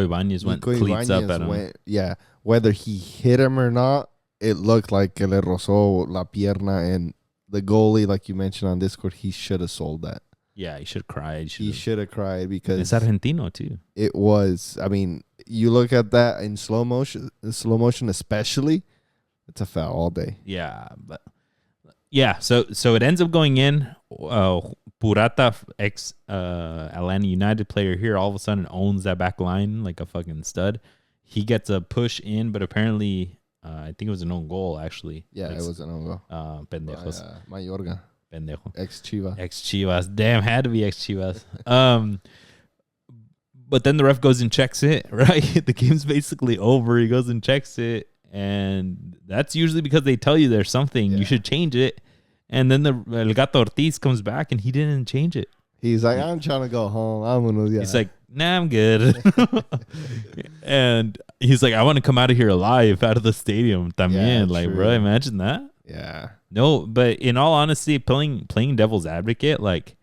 Ibanez went cleats up at him. Yeah, whether he hit him or not, it looked like que le rozó la pierna, and the goalie, like you mentioned on Discord, he should have sold that. Yeah, he should have cried. He should have cried because it's Argentino too. It was. I mean, you look at that in slow motion especially, it's a foul all day. Yeah, but yeah. So it ends up going in. Purata, ex Atlanta United player here, all of a sudden owns that back line like a fucking stud. He gets a push in, but apparently, I think it was an own goal actually. Yeah, it was an own goal. Pendejos. Mayorga. Pendejo. Ex-Chivas. Damn, had to be ex-Chivas. But then the ref goes and checks it, right? The game's basically over. He goes and checks it. And that's usually because they tell you there's something. Yeah. You should change it. And then El Gato Ortiz comes back and he didn't change it. He's like, I'm trying to go home. He's like, nah, I'm good. And he's like, I want to come out of here alive, out of the stadium. También. Like, bro, imagine that. Yeah. No, but in all honesty, playing devil's advocate, like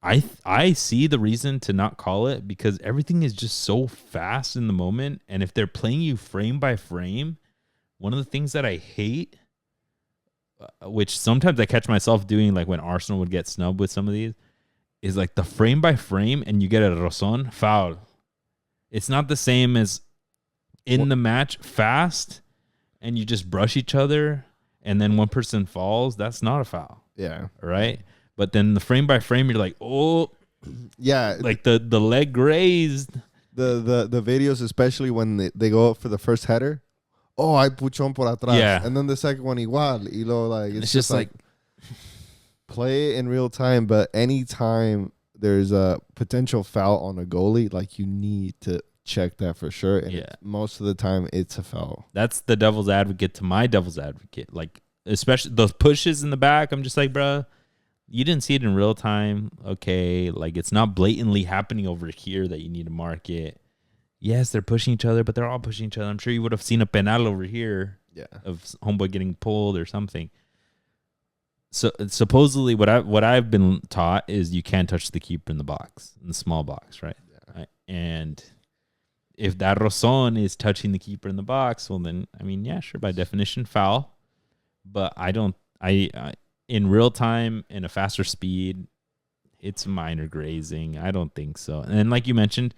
I see the reason to not call it because everything is just so fast in the moment. And if they're playing you frame by frame, one of the things that I hate, which sometimes I catch myself doing, like when Arsenal would get snubbed with some of these, is like the frame by frame and you get a rozón, foul. It's not the same as in the match fast and you just brush each other and then one person falls. That's not a foul. Yeah. Right? But then the frame by frame, you're like, oh. Yeah. Like the leg grazed. The videos, especially when they go up for the first header. Oh, I puchón por atrás. Yeah. And then the second one igual. Y lo, like, it's just like play it in real time. But anytime there's a potential foul on a goalie, like you need to check that for sure. And most of the time it's a foul. That's the devil's advocate to my devil's advocate. Like, especially those pushes in the back. I'm just like, bro, you didn't see it in real time. Okay. Like, it's not blatantly happening over here that you need to mark it. Yes, they're pushing each other, but they're all pushing each other. I'm sure you would have seen a penal over here of homeboy getting pulled or something. So supposedly what I've been taught is you can't touch the keeper in the box, in the small box, right? Yeah. And if that rozón is touching the keeper in the box, well then, I mean, yeah, sure, by definition, foul. But I in real time, in a faster speed, it's minor grazing. I don't think so. And like you mentioned,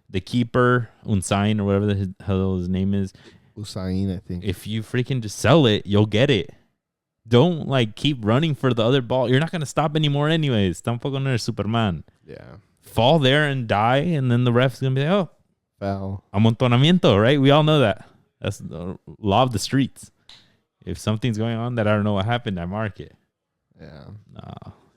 the keeper, Unsain, or whatever the hell his name is. Usain, I think. If you freaking just sell it, you'll get it. Don't, like, keep running for the other ball. You're not going to stop anymore anyways. Tampoco no eres Superman. Yeah. Fall there and die, and then the ref's going to be like, oh. Foul. Amontonamiento, right? We all know that. That's the law of the streets. If something's going on that I don't know what happened, I mark it. Yeah.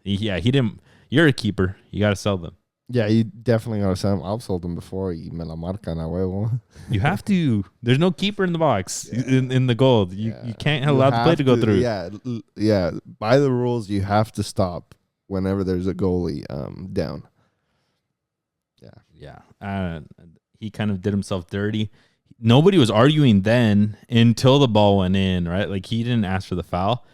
He didn't. You're a keeper. You got to sell them. Yeah, you definitely got to sell them. I've sold them before. Y me la marcan a huevo. You have to. There's no keeper in the box in the gold. You can't allow the play to go through. Yeah. By the rules, you have to stop whenever there's a goalie down. Yeah. He kind of did himself dirty. Nobody was arguing then until the ball went in, right? Like, he didn't ask for the foul.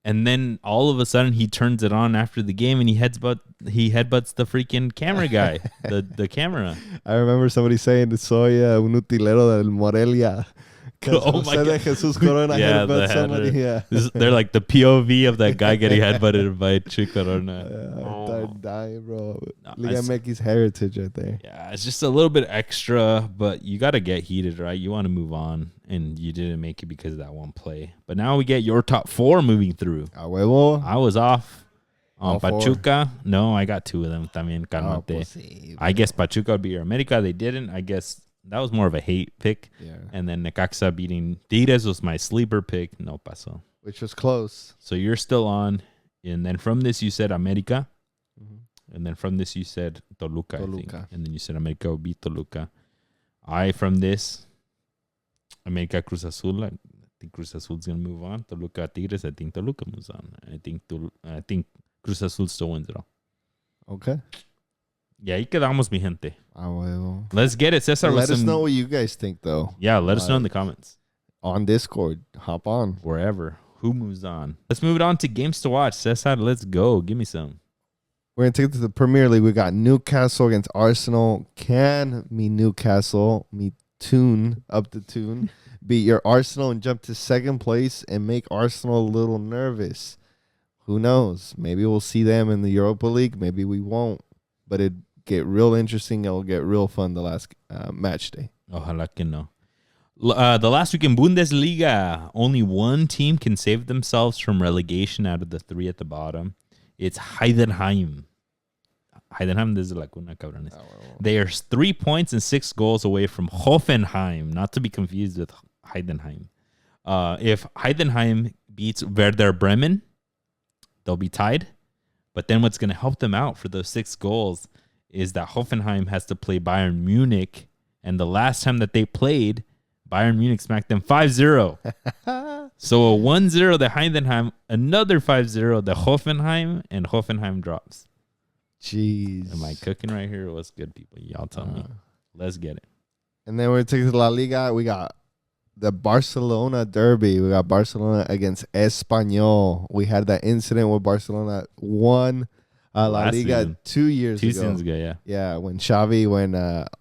And then all of a sudden he turns it on after the game and he headbutts the freaking camera guy, the camera. I remember somebody saying, soy un utilero del Morelia. Oh my God. Jesus Corona headbutt somebody. Yeah. They're like the POV of that guy getting headbutted by Chick Corona. They're dying, bro. Liga MX heritage right there. Yeah, it's just a little bit extra, but you got to get heated, right? You want to move on, and you didn't make it because of that one play. But now we get your top four moving through. A huevo. I was off. Pachuca. No, I got 2 of them. También, calmate. Pues sí, I guess Pachuca would be your America. They didn't. I guess that was more of a hate pick. Yeah. And then Necaxa beating Tigres was my sleeper pick. No pasó. Which was close. So you're still on. And then from this, you said America. Mm-hmm. And then from this, you said Toluca, I think. Toluca. And then you said America will beat Toluca. From this, America Cruz Azul. I think Cruz Azul's going to move on. Toluca Tigres. I think Toluca moves on. I think Cruz Azul still wins it all. Okay. Y ahí quedamos, mi gente. Huevo. Let's get it, Cesar. Let us know what you guys think, though. Yeah, let us know in the comments. On Discord. Hop on. Wherever. Who moves on? Let's move it on to games to watch. Cesar, let's go. Give me some. We're going to take it to the Premier League. We got Newcastle against Arsenal. Can Newcastle, up the tune, beat your Arsenal and jump to second place and make Arsenal a little nervous? Who knows? Maybe we'll see them in the Europa League. Maybe we won't. But it'd get real interesting. It'll get real fun the last match day. Ojalá que no. The last week in Bundesliga, only one team can save themselves from relegation out of the 3 at the bottom. It's Heidenheim. Heidenheim desde la cuna, cabrones. They are 3 points and 6 goals away from Hoffenheim, not to be confused with Heidenheim. If Heidenheim beats Werder Bremen, they'll be tied. But then what's going to help them out for those 6 goals is that Hoffenheim has to play Bayern Munich. And the last time that they played, Bayern Munich smacked them 5-0. So a 1-0 the Heidenheim, another 5-0 the Hoffenheim, and Hoffenheim drops. Jeez. Am I cooking right here? What's good, people? Y'all tell me. Let's get it. And then we're taking to La Liga. We got the Barcelona derby. We got Barcelona against Espanyol. We had that incident where Barcelona won La Liga season. 2 years ago. 2 seasons ago, yeah. Yeah, when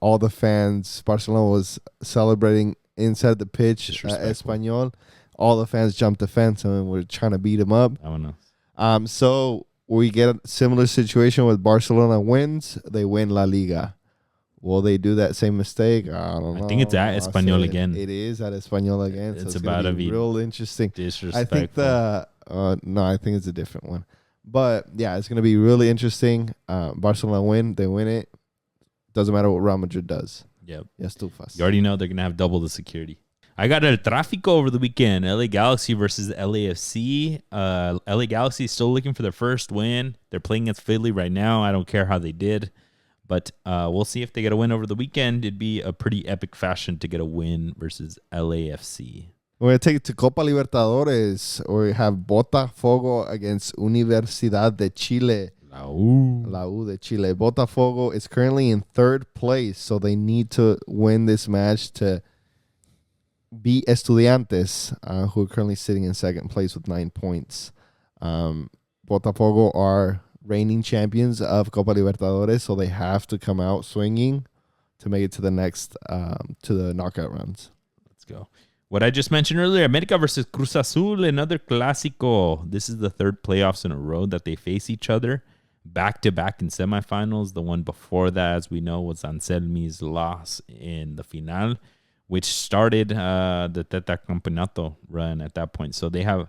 all the fans, Barcelona was celebrating inside the pitch, Espanyol, all the fans jumped the fence and were trying to beat him up. I don't know. So we get a similar situation with Barcelona wins. They win La Liga. Will they do that same mistake? I don't know. I think it's at Espanyol again. It is at Espanyol again. It's so about to be real interesting. Disrespectful. I think I think it's a different one. But yeah, it's going to be really interesting. Barcelona win. They win it. Doesn't matter what Real Madrid does. Yep. Yes, too fast. You already know they're going to have double the security. I got El Tráfico over the weekend. LA Galaxy versus LAFC. LA Galaxy is still looking for their first win. They're playing against Philly right now. I don't care how they did. But we'll see if they get a win over the weekend. It'd be a pretty epic fashion to get a win versus LAFC. We're going to take it to Copa Libertadores. We have Botafogo against Universidad de Chile. La U de Chile. Botafogo is currently in 3rd place, so they need to win this match to beat Estudiantes, who are currently sitting in 2nd place with 9 points. Botafogo are reigning champions of Copa Libertadores, so they have to come out swinging to make it to the next, to the knockout rounds. Let's go. What I just mentioned earlier, America versus Cruz Azul, another clásico. This is the 3rd playoffs in a row that they face each other, back-to-back in semifinals. The one before that, as we know, was Anselmi's loss in the final, which started the Teta Campeonato run at that point. So they have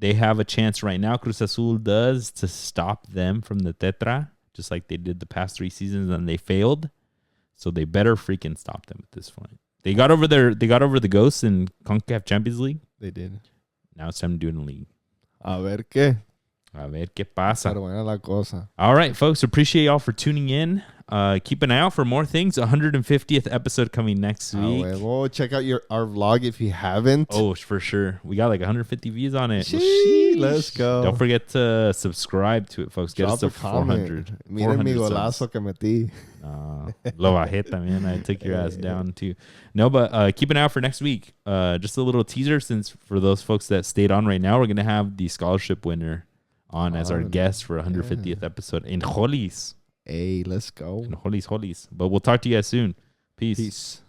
a chance right now, Cruz Azul does, to stop them from the Tetra, just like they did the past 3 seasons, and they failed. So they better freaking stop them at this point. They got over the ghosts in CONCACAF Champions League. They did. Now it's time to do it in the league. A ver qué. A ver qué pasa. La cosa. All right, folks. Appreciate y'all for tuning in. Keep an eye out for more things. 150th episode coming next week. Well, check out our vlog if you haven't. Oh, for sure. We got like 150 views on it. Sheesh. Let's go. Don't forget to subscribe to it, folks. Get us to 400. Miren mi golazo que metí. Lo bajé también. I took your ass down too. No, but keep an eye out for next week. Just a little teaser, since for those folks that stayed on right now, we're going to have the scholarship winner on as our guest for 150th episode in Hollies. Hey, let's go. In Hollies. But we'll talk to you guys soon. Peace.